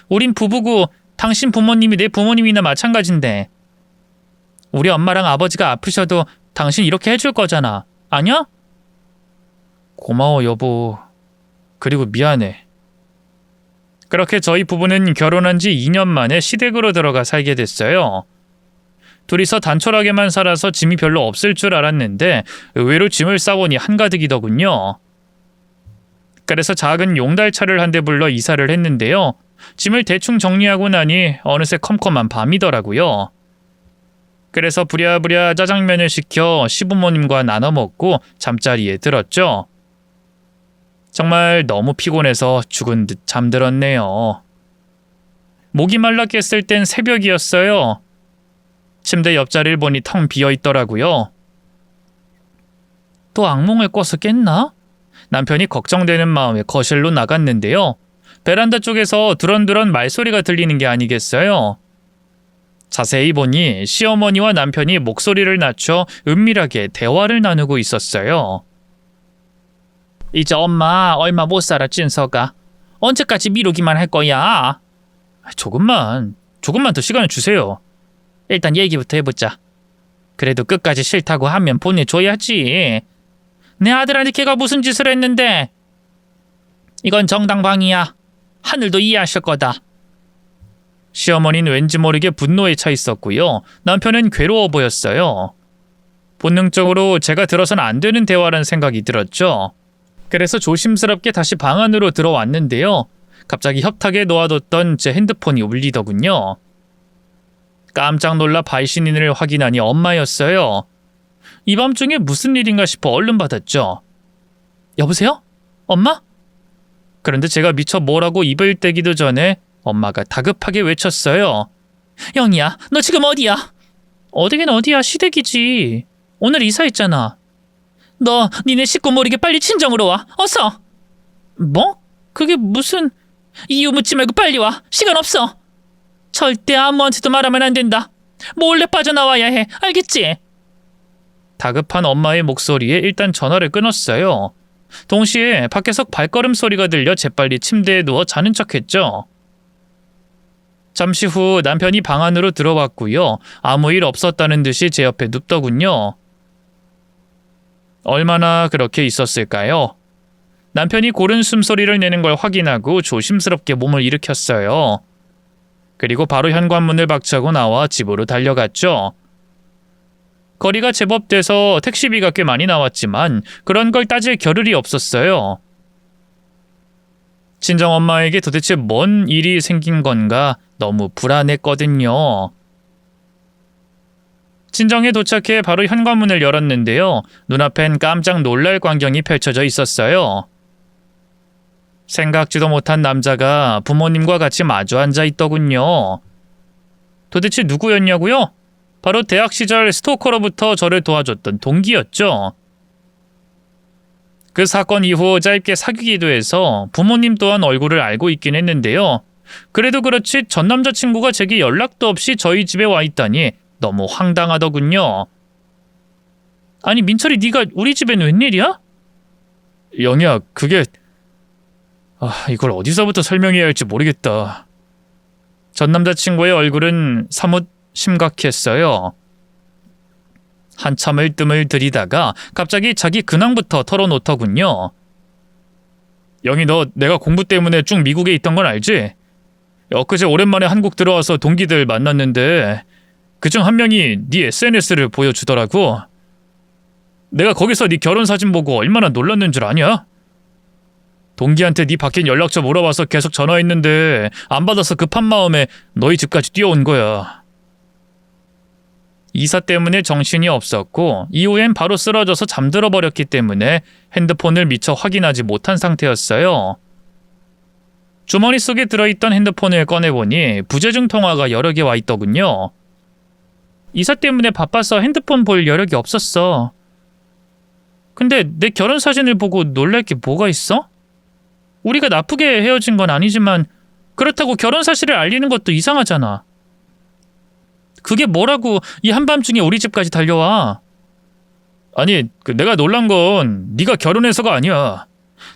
Speaker 1: 우린 부부고 당신 부모님이 내 부모님이나 마찬가지인데. 우리 엄마랑 아버지가 아프셔도 당신 이렇게 해줄 거잖아. 아니야? 고마워 여보. 그리고 미안해. 그렇게 저희 부부는 결혼한 지 2년 만에 시댁으로 들어가 살게 됐어요. 둘이서 단촐하게만 살아서 짐이 별로 없을 줄 알았는데 의외로 짐을 싸보니 한가득이더군요. 그래서 작은 용달차를 한 대 불러 이사를 했는데요. 짐을 대충 정리하고 나니 어느새 컴컴한 밤이더라고요. 그래서 부랴부랴 짜장면을 시켜 시부모님과 나눠 먹고 잠자리에 들었죠. 정말 너무 피곤해서 죽은 듯 잠들었네요. 목이 말라 깼을 땐 새벽이었어요. 침대 옆자리를 보니 텅 비어있더라고요. 또 악몽을 꿔서 깼나? 남편이 걱정되는 마음에 거실로 나갔는데요. 베란다 쪽에서 두런두런 말소리가 들리는 게 아니겠어요? 자세히 보니 시어머니와 남편이 목소리를 낮춰 은밀하게 대화를 나누고 있었어요. 이제 엄마 얼마 못 살아 찐서가. 언제까지 미루기만 할 거야? 조금만 더 시간을 주세요. 일단 얘기부터 해보자. 그래도 끝까지 싫다고 하면 보내줘야지. 내 아들한테 걔가 무슨 짓을 했는데. 이건 정당방위야. 하늘도 이해하실 거다. 시어머니는 왠지 모르게 분노에 차 있었고요. 남편은 괴로워 보였어요. 본능적으로 제가 들어선 안 되는 대화란 생각이 들었죠. 그래서 조심스럽게 다시 방 안으로 들어왔는데요. 갑자기 협탁에 놓아뒀던 제 핸드폰이 울리더군요. 깜짝 놀라 발신인을 확인하니 엄마였어요. 이 밤중에 무슨 일인가 싶어 얼른 받았죠. 여보세요? 엄마? 그런데 제가 미처 뭐라고 입을 떼기도 전에 엄마가 다급하게 외쳤어요. 영희야, 너 지금 어디야? 어디긴 어디야, 시댁이지. 오늘 이사했잖아. 너 니네 식구 모르게 빨리 친정으로 와. 어서. 뭐? 그게 무슨... 이유 묻지 말고 빨리 와. 시간 없어. 절대 아무한테도 말하면 안 된다. 몰래 빠져나와야 해. 알겠지? 다급한 엄마의 목소리에 일단 전화를 끊었어요. 동시에 밖에서 발걸음 소리가 들려 재빨리 침대에 누워 자는 척했죠. 잠시 후 남편이 방 안으로 들어왔고요. 아무 일 없었다는 듯이 제 옆에 눕더군요. 얼마나 그렇게 있었을까요? 남편이 고른 숨소리를 내는 걸 확인하고 조심스럽게 몸을 일으켰어요. 그리고 바로 현관문을 박차고 나와 집으로 달려갔죠. 거리가 제법 돼서 택시비가 꽤 많이 나왔지만 그런 걸 따질 겨를이 없었어요. 친정엄마에게 도대체 뭔 일이 생긴 건가 너무 불안했거든요. 친정에 도착해 바로 현관문을 열었는데요. 눈앞엔 깜짝 놀랄 광경이 펼쳐져 있었어요. 생각지도 못한 남자가 부모님과 같이 마주 앉아 있더군요. 도대체 누구였냐고요? 바로 대학 시절 스토커로부터 저를 도와줬던 동기였죠. 그 사건 이후 짧게 사귀기도 해서 부모님 또한 얼굴을 알고 있긴 했는데요. 그래도 그렇지 전 남자친구가 제게 연락도 없이 저희 집에 와 있다니 너무 황당하더군요. 아니 민철이 네가 우리 집엔 웬일이야? 영희야, 그게... 이걸 어디서부터 설명해야 할지 모르겠다. 전 남자친구의 얼굴은 사뭇 심각했어요. 한참을 뜸을 들이다가 갑자기 자기 근황부터 털어놓더군요. 영희, 너 내가 공부 때문에 쭉 미국에 있던 건 알지? 엊그제 오랜만에 한국 들어와서 동기들 만났는데 그중 한 명이 네 SNS를 보여주더라고. 내가 거기서 네 결혼 사진 보고 얼마나 놀랐는 줄 아냐? 동기한테 네 바뀐 연락처 물어봐서 계속 전화했는데 안 받아서 급한 마음에 너희 집까지 뛰어온 거야. 이사 때문에 정신이 없었고 이후엔 바로 쓰러져서 잠들어 버렸기 때문에 핸드폰을 미처 확인하지 못한 상태였어요. 주머니 속에 들어있던 핸드폰을 꺼내보니 부재중 통화가 여러 개 와 있더군요. 이사 때문에 바빠서 핸드폰 볼 여력이 없었어. 근데 내 결혼 사진을 보고 놀랄 게 뭐가 있어? 우리가 나쁘게 헤어진 건 아니지만 그렇다고 결혼 사실을 알리는 것도 이상하잖아. 그게 뭐라고 이 한밤중에 우리 집까지 달려와. 아니, 내가 놀란 건 네가 결혼해서가 아니야.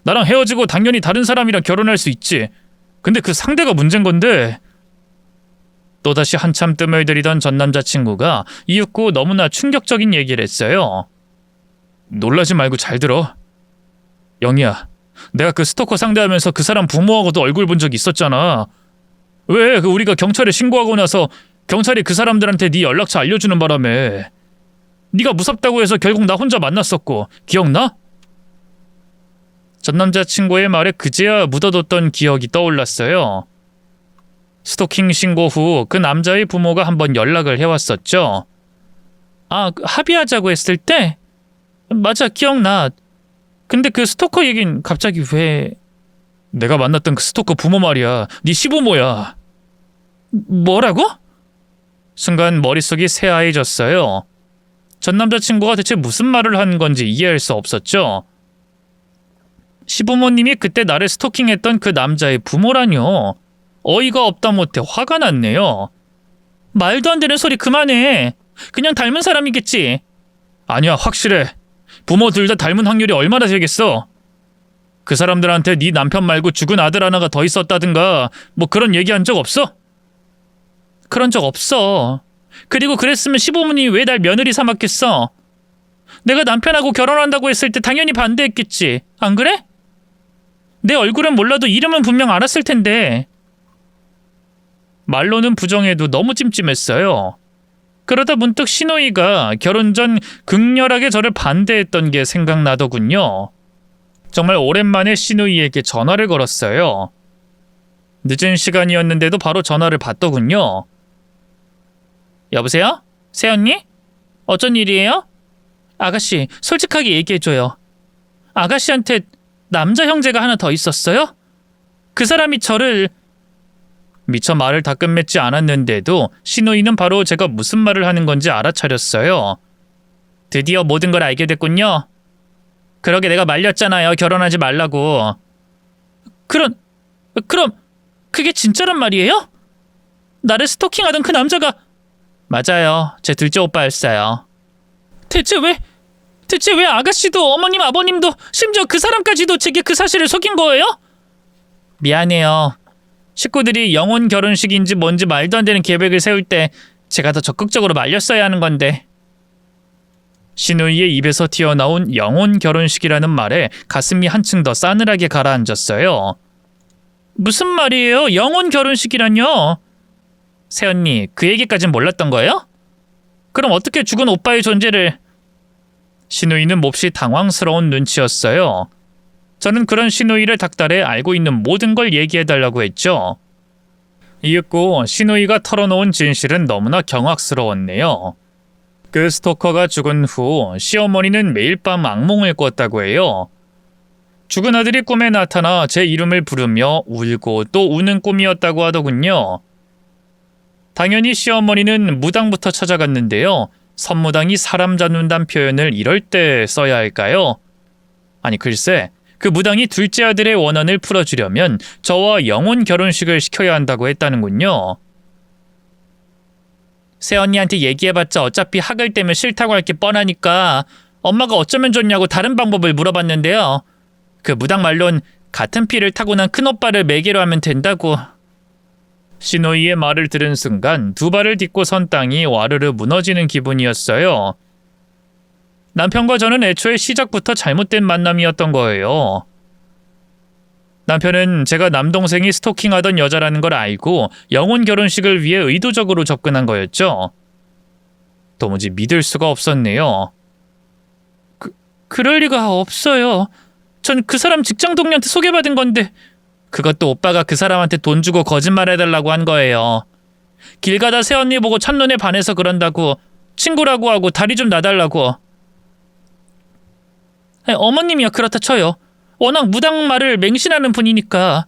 Speaker 1: 나랑 헤어지고 당연히 다른 사람이랑 결혼할 수 있지. 근데 그 상대가 문제인 건데. 또다시 한참 뜸을 들이던 전 남자친구가 이윽고 너무나 충격적인 얘기를 했어요. 놀라지 말고 잘 들어. 영희야, 내가 그 스토커 상대하면서 그 사람 부모하고도 얼굴 본 적 있었잖아. 왜 우리가 경찰에 신고하고 나서 경찰이 그 사람들한테 네 연락처 알려주는 바람에 네가 무섭다고 해서 결국 나 혼자 만났었고, 기억나? 전 남자친구의 말에 그제야 묻어뒀던 기억이 떠올랐어요. 스토킹 신고 후 그 남자의 부모가 한번 연락을 해왔었죠. 합의하자고 했을 때? 맞아, 기억나. 근데 그 스토커 얘긴 갑자기 왜... 내가 만났던 그 스토커 부모 말이야. 네 시부모야. 뭐라고? 순간 머릿속이 새하얘졌어요. 전 남자친구가 대체 무슨 말을 한 건지 이해할 수 없었죠. 시부모님이 그때 나를 스토킹했던 그 남자의 부모라뇨. 어이가 없다 못해 화가 났네요. 말도 안 되는 소리 그만해. 그냥 닮은 사람이겠지. 아니야, 확실해. 부모 둘 다 닮은 확률이 얼마나 되겠어? 그 사람들한테 네 남편 말고 죽은 아들 하나가 더 있었다든가 뭐 그런 얘기한 적 없어? 그런 적 없어. 그리고 그랬으면 시부모님이 왜 날 며느리 삼았겠어? 내가 남편하고 결혼한다고 했을 때 당연히 반대했겠지. 안 그래? 내 얼굴은 몰라도 이름은 분명 알았을 텐데. 말로는 부정해도 너무 찜찜했어요. 그러다 문득 신호이가 결혼 전 극렬하게 저를 반대했던 게 생각나더군요. 정말 오랜만에 신우이에게 전화를 걸었어요. 늦은 시간이었는데도 바로 전화를 받더군요. 여보세요? 새언니? 어쩐 일이에요? 아가씨, 솔직하게 얘기해줘요. 아가씨한테 남자 형제가 하나 더 있었어요? 그 사람이 저를... 미처 말을 다 끝맺지 않았는데도 신우이는 바로 제가 무슨 말을 하는 건지 알아차렸어요. 드디어 모든 걸 알게 됐군요. 그러게 내가 말렸잖아요. 결혼하지 말라고. 그럼 그게 진짜란 말이에요? 나를 스토킹하던 그 남자가... 맞아요. 제 둘째 오빠였어요. 대체 왜 아가씨도 어머님 아버님도 심지어 그 사람까지도 제게 그 사실을 속인 거예요? 미안해요. 식구들이 영혼 결혼식인지 뭔지 말도 안 되는 계획을 세울 때 제가 더 적극적으로 말렸어야 하는 건데. 신우이의 입에서 튀어나온 영혼 결혼식이라는 말에 가슴이 한층 더 싸늘하게 가라앉았어요. 무슨 말이에요? 영혼 결혼식이란요? 새언니, 그 얘기까진 몰랐던 거예요? 그럼 어떻게 죽은 오빠의 존재를... 신우이는 몹시 당황스러운 눈치였어요. 저는 그런 신우이를 닥달해 알고 있는 모든 걸 얘기해달라고 했죠. 이윽고 신우이가 털어놓은 진실은 너무나 경악스러웠네요. 그 스토커가 죽은 후 시어머니는 매일 밤 악몽을 꿨다고 해요. 죽은 아들이 꿈에 나타나 제 이름을 부르며 울고 또 우는 꿈이었다고 하더군요. 당연히 시어머니는 무당부터 찾아갔는데요. 선무당이 사람 잡는다는 표현을 이럴 때 써야 할까요? 아니 글쎄, 그 무당이 둘째 아들의 원한을 풀어주려면 저와 영혼 결혼식을 시켜야 한다고 했다는군요. 새언니한테 얘기해봤자 어차피 학을 떼면 싫다고 할 게 뻔하니까 엄마가 어쩌면 좋냐고 다른 방법을 물어봤는데요. 그 무당 말론 같은 피를 타고난 큰오빠를 매개로 하면 된다고. 시노이의 말을 들은 순간 두 발을 딛고 선 땅이 와르르 무너지는 기분이었어요. 남편과 저는 애초에 시작부터 잘못된 만남이었던 거예요. 남편은 제가 남동생이 스토킹하던 여자라는 걸 알고 영혼 결혼식을 위해 의도적으로 접근한 거였죠. 도무지 믿을 수가 없었네요. 그럴 리가 없어요. 전 그 사람 직장 동료한테 소개받은 건데 그것도 오빠가 그 사람한테 돈 주고 거짓말해달라고 한 거예요. 길 가다 새언니 보고 첫눈에 반해서 그런다고 친구라고 하고 다리 좀 놔달라고. 어머님이야 그렇다 쳐요. 워낙 무당 말을 맹신하는 분이니까.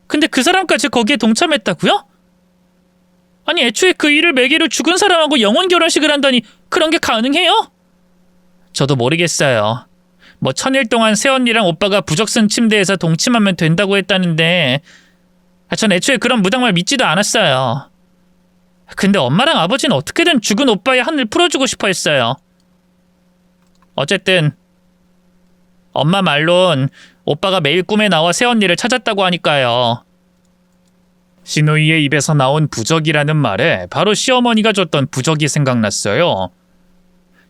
Speaker 1: 근데 그 사람까지 거기에 동참했다고요? 아니 애초에 그 일을 매개로 죽은 사람하고 영혼 결혼식을 한다니 그런 게 가능해요? 저도 모르겠어요. 뭐 1000일 동안 새언니랑 오빠가 부적쓴 침대에서 동침하면 된다고 했다는데 전 애초에 그런 무당말 믿지도 않았어요. 근데 엄마랑 아버지는 어떻게든 죽은 오빠의 한을 풀어주고 싶어 했어요. 어쨌든 엄마 말론 오빠가 매일 꿈에 나와 새언니를 찾았다고 하니까요. 시노이의 입에서 나온 부적이라는 말에 바로 시어머니가 줬던 부적이 생각났어요.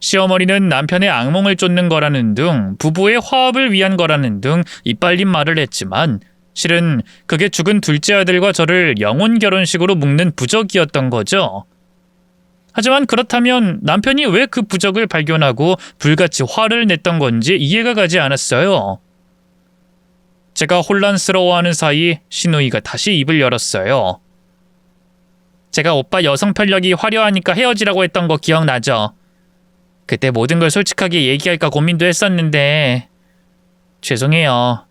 Speaker 1: 시어머니는 남편의 악몽을 쫓는 거라는 등 부부의 화합을 위한 거라는 등 이빨린 말을 했지만 실은 그게 죽은 둘째 아들과 저를 영혼 결혼식으로 묶는 부적이었던 거죠. 하지만 그렇다면 남편이 왜 그 부적을 발견하고 불같이 화를 냈던 건지 이해가 가지 않았어요. 제가 혼란스러워하는 사이 시누이가 다시 입을 열었어요. 제가 오빠 여성 편력이 화려하니까 헤어지라고 했던 거 기억나죠? 그때 모든 걸 솔직하게 얘기할까 고민도 했었는데 죄송해요.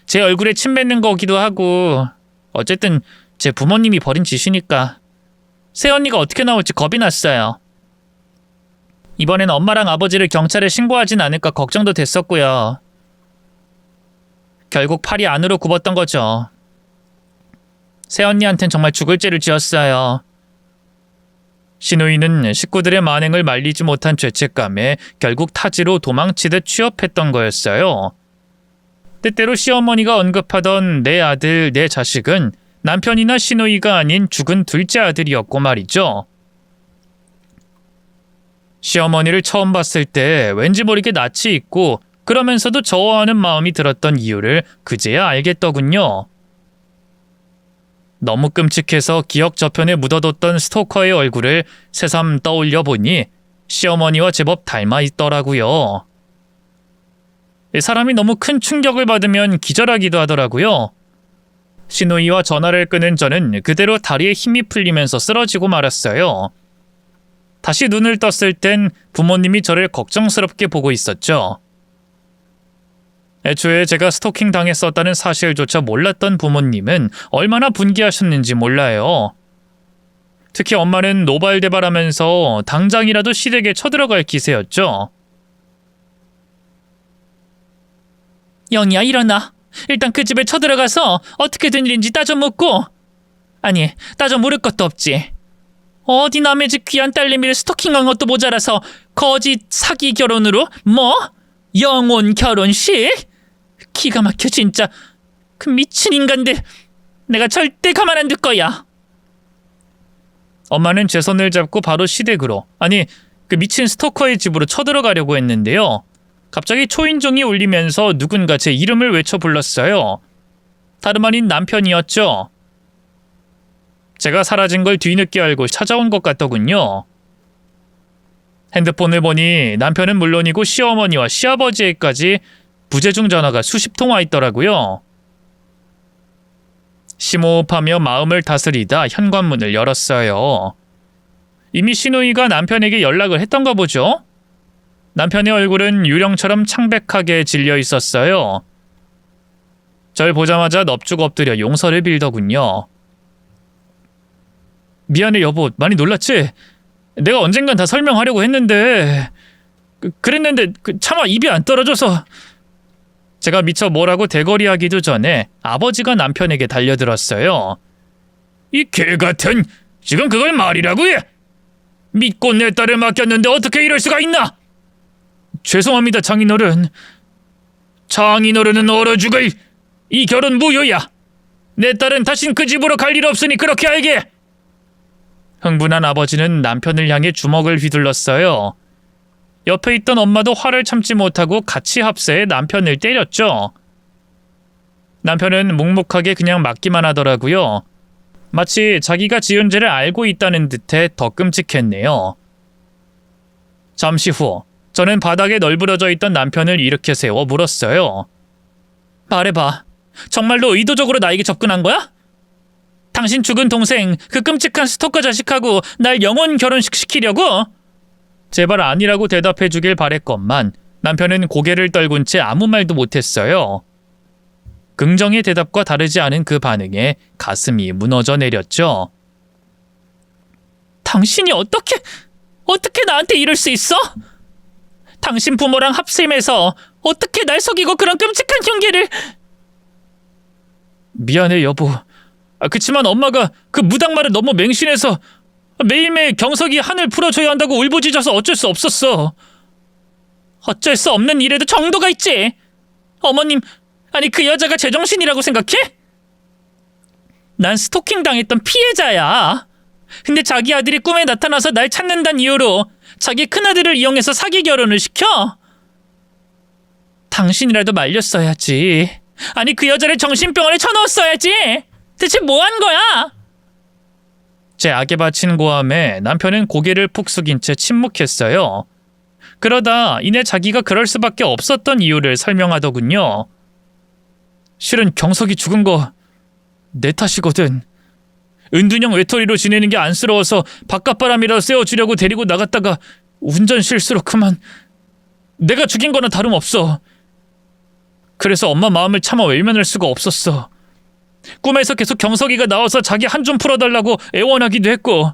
Speaker 1: 제 얼굴에 침 뱉는 거기도 하고 어쨌든 제 부모님이 벌인 짓이니까 새언니가 어떻게 나올지 겁이 났어요. 이번엔 엄마랑 아버지를 경찰에 신고하진 않을까 걱정도 됐었고요. 결국 팔이 안으로 굽었던 거죠. 새언니한텐 정말 죽을 죄를 지었어요. 시누이는 식구들의 만행을 말리지 못한 죄책감에 결국 타지로 도망치듯 취업했던 거였어요. 때때로 시어머니가 언급하던 내 아들, 내 자식은 남편이나 시누이가 아닌 죽은 둘째 아들이었고 말이죠. 시어머니를 처음 봤을 때 왠지 모르게 낯이 있고 그러면서도 저어하는 마음이 들었던 이유를 그제야 알겠더군요. 너무 끔찍해서 기억 저편에 묻어뒀던 스토커의 얼굴을 새삼 떠올려 보니 시어머니와 제법 닮아 있더라고요. 이 사람이 너무 큰 충격을 받으면 기절하기도 하더라고요. 시누이와 전화를 끊은 저는 그대로 다리에 힘이 풀리면서 쓰러지고 말았어요. 다시 눈을 떴을 땐 부모님이 저를 걱정스럽게 보고 있었죠. 애초에 제가 스토킹 당했었다는 사실조차 몰랐던 부모님은 얼마나 분개하셨는지 몰라요. 특히 엄마는 노발대발하면서 당장이라도 시댁에 쳐들어갈 기세였죠. 영희야 일어나. 일단 그 집에 쳐들어가서 어떻게 된 일인지 따져 묻고. 아니 따져 물을 것도 없지. 어디 남의 집 귀한 딸내미를 스토킹한 것도 모자라서 거짓 사기 결혼으로 뭐? 영혼 결혼식? 기가 막혀 진짜. 그 미친 인간들. 내가 절대 가만 안 둘 거야. 엄마는 제 손을 잡고 바로 시댁으로, 아니 그 미친 스토커의 집으로 쳐들어가려고 했는데요. 갑자기 초인종이 울리면서 누군가 제 이름을 외쳐 불렀어요. 다름 아닌 남편이었죠. 제가 사라진 걸 뒤늦게 알고 찾아온 것 같더군요. 핸드폰을 보니 남편은 물론이고 시어머니와 시아버지에까지 부재중 전화가 수십 통 와 있더라고요. 심호흡하며 마음을 다스리다 현관문을 열었어요. 이미 시누이가 남편에게 연락을 했던가 보죠? 남편의 얼굴은 유령처럼 창백하게 질려 있었어요. 절 보자마자 넙죽 엎드려 용서를 빌더군요. 미안해 여보, 많이 놀랐지? 내가 언젠간 다 설명하려고 했는데 그랬는데 차마 입이 안 떨어져서. 제가 미처 뭐라고 대거리하기도 전에 아버지가 남편에게 달려들었어요. 이 개같은, 지금 그걸 말이라고 해? 믿고 내 딸을 맡겼는데 어떻게 이럴 수가 있나? 죄송합니다 장인어른. 장인어른은 얼어 죽을. 이 결혼 무효야. 내 딸은 다신 그 집으로 갈 일 없으니 그렇게 알게. 흥분한 아버지는 남편을 향해 주먹을 휘둘렀어요. 옆에 있던 엄마도 화를 참지 못하고 같이 합세해 남편을 때렸죠. 남편은 묵묵하게 그냥 맞기만 하더라고요. 마치 자기가 지은 죄를 알고 있다는 듯해 더 끔찍했네요. 잠시 후 저는 바닥에 널브러져 있던 남편을 일으켜 세워 물었어요. 말해봐. 정말로 의도적으로 나에게 접근한 거야? 당신 죽은 동생, 그 끔찍한 스토커 자식하고 날 영혼 결혼식 시키려고? 제발 아니라고 대답해 주길 바랬건만 남편은 고개를 떨군 채 아무 말도 못했어요. 긍정의 대답과 다르지 않은 그 반응에 가슴이 무너져 내렸죠. 당신이 어떻게 나한테 이럴 수 있어? 당신 부모랑 합심해서 어떻게 날 속이고 그런 끔찍한 흉기를... 미안해 여보. 그치만 엄마가 그 무당말을 너무 맹신해서 매일매일 경석이 한을 풀어줘야 한다고 울부짖어서 어쩔 수 없었어. 어쩔 수 없는 일에도 정도가 있지. 어머님, 아니 그 여자가 제정신이라고 생각해? 난 스토킹 당했던 피해자야. 근데 자기 아들이 꿈에 나타나서 날 찾는다는 이유로 자기 큰아들을 이용해서 사기 결혼을 시켜? 당신이라도 말렸어야지. 아니 그 여자를 정신병원에 쳐넣었어야지. 대체 뭐 한 거야? 제 악에 바친 고함에 남편은 고개를 푹 숙인 채 침묵했어요. 그러다 이내 자기가 그럴 수밖에 없었던 이유를 설명하더군요. 실은 경석이 죽은 거 내 탓이거든. 은둔형 외톨이로 지내는 게 안쓰러워서 바깥바람이라도 쐬어주려고 데리고 나갔다가 운전 실수로 그만. 내가 죽인 거나 다름없어. 그래서 엄마 마음을 차마 외면할 수가 없었어. 꿈에서 계속 경석이가 나와서 자기 한 좀 풀어달라고 애원하기도 했고.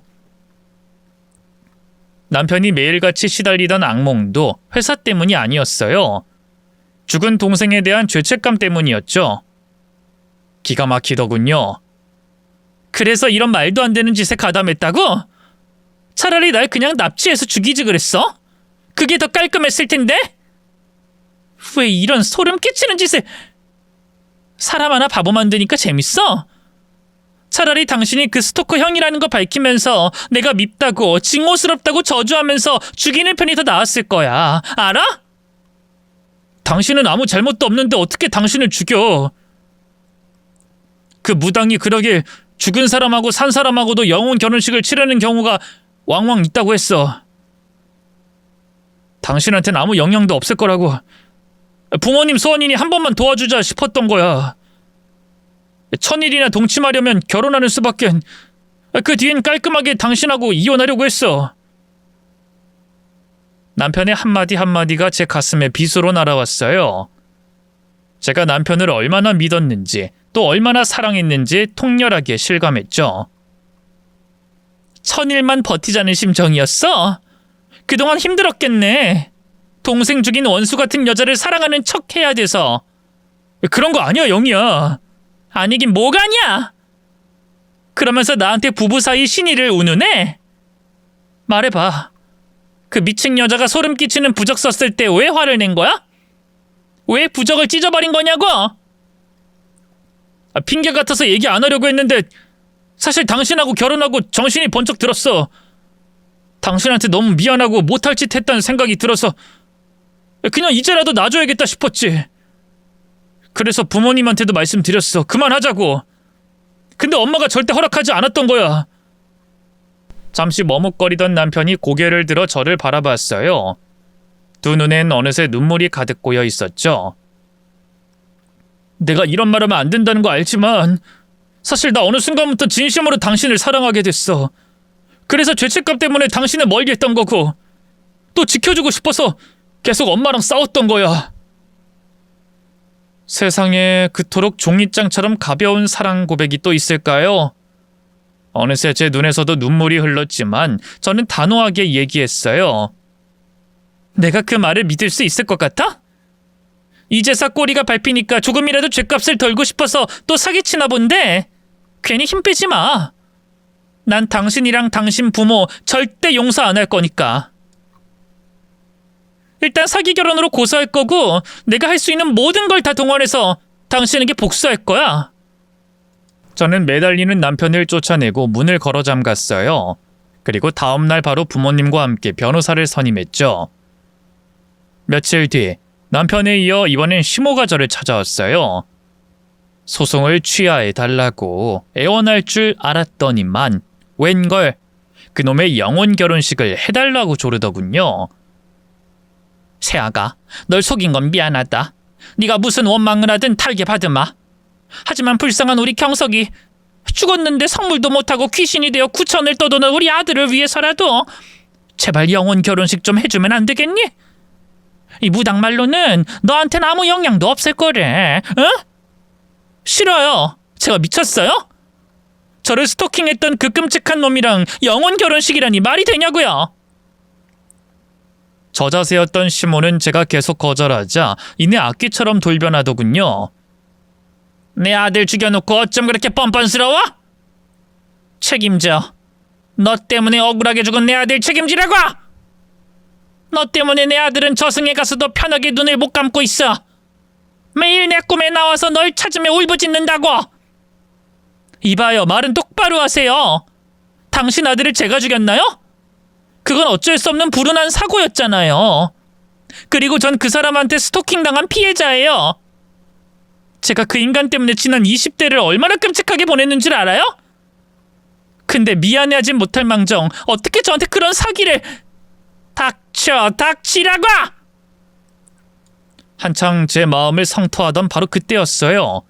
Speaker 1: 남편이 매일같이 시달리던 악몽도 회사 때문이 아니었어요. 죽은 동생에 대한 죄책감 때문이었죠. 기가 막히더군요. 그래서 이런 말도 안 되는 짓에 가담했다고? 차라리 날 그냥 납치해서 죽이지 그랬어? 그게 더 깔끔했을 텐데? 왜 이런 소름 끼치는 짓을... 사람 하나 바보 만드니까 재밌어? 차라리 당신이 그 스토커 형이라는 거 밝히면서 내가 밉다고 증오스럽다고 저주하면서 죽이는 편이 더 나았을 거야. 알아? 당신은 아무 잘못도 없는데 어떻게 당신을 죽여? 그 무당이 그러길 죽은 사람하고 산 사람하고도 영혼 결혼식을 치르는 경우가 왕왕 있다고 했어. 당신한텐 아무 영향도 없을 거라고. 부모님 소원이니 한 번만 도와주자 싶었던 거야. 천일이나 동침하려면 결혼하는 수밖에. 그 뒤엔 깔끔하게 당신하고 이혼하려고 했어. 남편의 한마디 한마디가 제 가슴에 비수로 날아왔어요. 제가 남편을 얼마나 믿었는지 또 얼마나 사랑했는지 통렬하게 실감했죠. 천일만 버티자는 심정이었어? 그동안 힘들었겠네. 동생 죽인 원수 같은 여자를 사랑하는 척 해야 돼서. 그런 거 아니야, 영희야. 아니긴 뭐가 아니야. 그러면서 나한테 부부 사이 신의를 운운해? 말해봐. 그 미친 여자가 소름 끼치는 부적 썼을 때 왜 화를 낸 거야? 왜 부적을 찢어버린 거냐고? 핑계 같아서 얘기 안 하려고 했는데 사실 당신하고 결혼하고 정신이 번쩍 들었어. 당신한테 너무 미안하고 못할 짓 했다는 생각이 들어서 그냥 이제라도 놔줘야겠다 싶었지. 그래서 부모님한테도 말씀드렸어. 그만하자고. 근데 엄마가 절대 허락하지 않았던 거야. 잠시 머뭇거리던 남편이 고개를 들어 저를 바라봤어요. 두 눈엔 어느새 눈물이 가득 고여 있었죠. 내가 이런 말하면 안 된다는 거 알지만 사실 나 어느 순간부터 진심으로 당신을 사랑하게 됐어. 그래서 죄책감 때문에 당신을 멀게 했던 거고 또 지켜주고 싶어서 계속 엄마랑 싸웠던 거야. 세상에 그토록 종이장처럼 가벼운 사랑 고백이 또 있을까요? 어느새 제 눈에서도 눈물이 흘렀지만 저는 단호하게 얘기했어요. 내가 그 말을 믿을 수 있을 것 같아? 이제서 꼬리가 밟히니까 조금이라도 죗값을 덜고 싶어서 또 사기치나 본데 괜히 힘 빼지 마. 난 당신이랑 당신 부모 절대 용서 안 할 거니까. 일단 사기 결혼으로 고소할 거고 내가 할 수 있는 모든 걸 다 동원해서 당신에게 복수할 거야. 저는 매달리는 남편을 쫓아내고 문을 걸어 잠갔어요. 그리고 다음 날 바로 부모님과 함께 변호사를 선임했죠. 며칠 뒤 남편에 이어 이번엔 시모가 저를 찾아왔어요. 소송을 취하해달라고 애원할 줄 알았더니만 웬걸 그놈의 영혼 결혼식을 해달라고 조르더군요. 새아가, 널 속인 건 미안하다. 네가 무슨 원망을 하든 탈게 받으마. 하지만 불쌍한 우리 경석이 죽었는데 성물도 못하고 귀신이 되어 구천을 떠도는 우리 아들을 위해서라도 제발 영혼 결혼식 좀 해주면 안 되겠니? 이 무당말로는 너한텐 아무 영향도 없을 거래. 응? 싫어요. 제가 미쳤어요? 저를 스토킹했던 그 끔찍한 놈이랑 영혼 결혼식이라니 말이 되냐고요? 저자세였던 시모는 제가 계속 거절하자 이내 악기처럼 돌변하더군요. 내 아들 죽여놓고 어쩜 그렇게 뻔뻔스러워? 책임져. 너 때문에 억울하게 죽은 내 아들 책임지라고! 너 때문에 내 아들은 저승에 가서도 편하게 눈을 못 감고 있어. 매일 내 꿈에 나와서 널 찾으며 울부짖는다고. 이봐요, 말은 똑바로 하세요. 당신 아들을 제가 죽였나요? 그건 어쩔 수 없는 불운한 사고였잖아요. 그리고 전 그 사람한테 스토킹 당한 피해자예요. 제가 그 인간 때문에 지난 20대를 얼마나 끔찍하게 보냈는 줄 알아요? 근데 미안해하진 못할 망정 어떻게 저한테 그런 사기를... 닥치라고! 한창 제 마음을 상토하던 바로 그때였어요.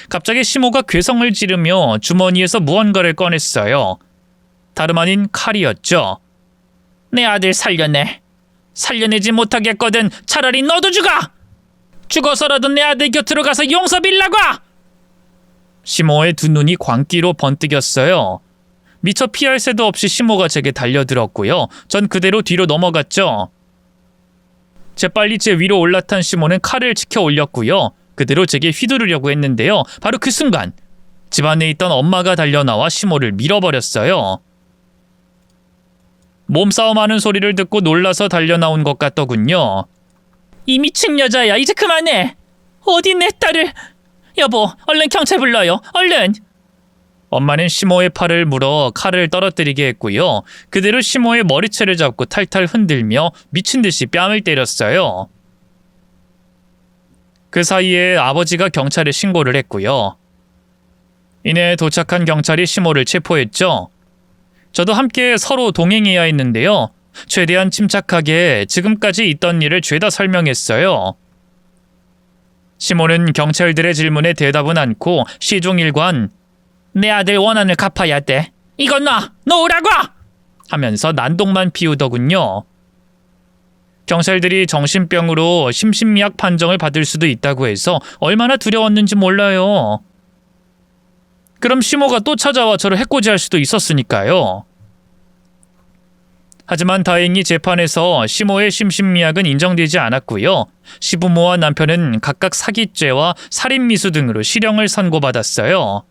Speaker 1: 갑자기 시모가 괴성을 지르며 주머니에서 무언가를 꺼냈어요. 다름 아닌 칼이었죠. 내 아들 살려내. 살려내지 못하겠거든 차라리 너도 죽어! 죽어서라도 내 아들 곁으로 가서 용서 빌라고! 시모의 두 눈이 광기로 번뜩였어요. 미처 피할 새도 없이 시모가 제게 달려들었고요. 전 그대로 뒤로 넘어갔죠. 재빨리 제 위로 올라탄 시모는 칼을 치켜 올렸고요. 그대로 제게 휘두르려고 했는데요. 바로 그 순간 집 안에 있던 엄마가 달려나와 시모를 밀어버렸어요. 몸싸움하는 소리를 듣고 놀라서 달려나온 것 같더군요. 이 미친 여자야, 이제 그만해. 어디 내 딸을... 여보, 얼른 경찰 불러요. 얼른. 엄마는 시모의 팔을 물어 칼을 떨어뜨리게 했고요. 그대로 시모의 머리채를 잡고 탈탈 흔들며 미친 듯이 뺨을 때렸어요. 그 사이에 아버지가 경찰에 신고를 했고요. 이내 도착한 경찰이 시모를 체포했죠. 저도 함께 서로 동행해야 했는데요. 최대한 침착하게 지금까지 있던 일을 죄다 설명했어요. 시모는 경찰들의 질문에 대답은 않고 시종일관 내 아들 원한을 갚아야 돼. 이건 놓으라고! 하면서 난동만 피우더군요. 경찰들이 정신병으로 심신미약 판정을 받을 수도 있다고 해서 얼마나 두려웠는지 몰라요. 그럼 시모가 또 찾아와 저를 해코지할 수도 있었으니까요. 하지만 다행히 재판에서 시모의 심신미약은 인정되지 않았고요. 시부모와 남편은 각각 사기죄와 살인미수 등으로 실형을 선고받았어요.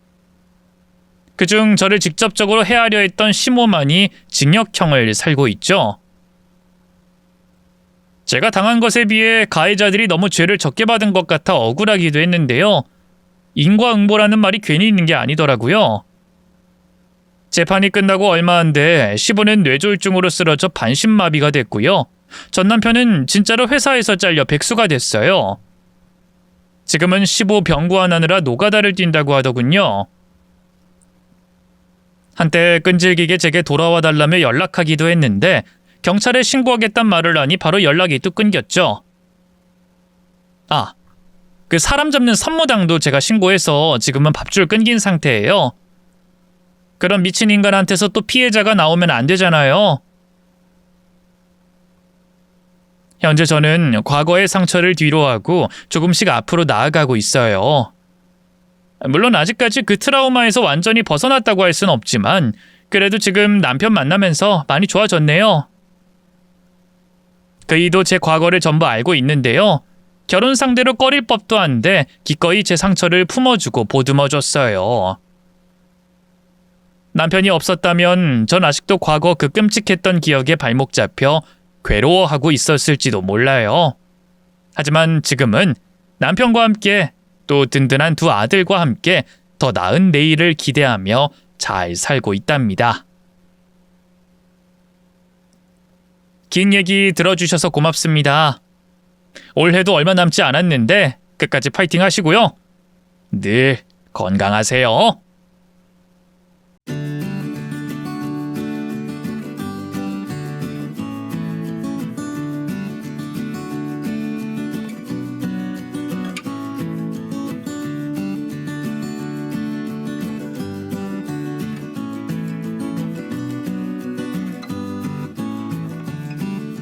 Speaker 1: 그중 저를 직접적으로 해하려 했던 시모만이 징역형을 살고 있죠. 제가 당한 것에 비해 가해자들이 너무 죄를 적게 받은 것 같아 억울하기도 했는데요. 인과응보라는 말이 괜히 있는 게 아니더라고요. 재판이 끝나고 얼마 안 돼 시부는 뇌졸중으로 쓰러져 반신마비가 됐고요. 전 남편은 진짜로 회사에서 잘려 백수가 됐어요. 지금은 시부 병구안하느라 노가다를 뛴다고 하더군요. 한때 끈질기게 제게 돌아와 달라며 연락하기도 했는데 경찰에 신고하겠단 말을 하니 바로 연락이 뚝 끊겼죠. 그 사람 잡는 선무당도 제가 신고해서 지금은 밥줄 끊긴 상태예요. 그런 미친 인간한테서 또 피해자가 나오면 안 되잖아요. 현재 저는 과거의 상처를 뒤로하고 조금씩 앞으로 나아가고 있어요. 물론 아직까지 그 트라우마에서 완전히 벗어났다고 할 순 없지만 그래도 지금 남편 만나면서 많이 좋아졌네요. 그이도 제 과거를 전부 알고 있는데요. 결혼 상대로 꺼릴 법도 한데 기꺼이 제 상처를 품어주고 보듬어줬어요. 남편이 없었다면 전 아직도 과거 그 끔찍했던 기억에 발목 잡혀 괴로워하고 있었을지도 몰라요. 하지만 지금은 남편과 함께 또 든든한 두 아들과 함께 더 나은 내일을 기대하며 잘 살고 있답니다. 긴 얘기 들어주셔서 고맙습니다. 올해도 얼마 남지 않았는데 끝까지 파이팅 하시고요. 늘 건강하세요.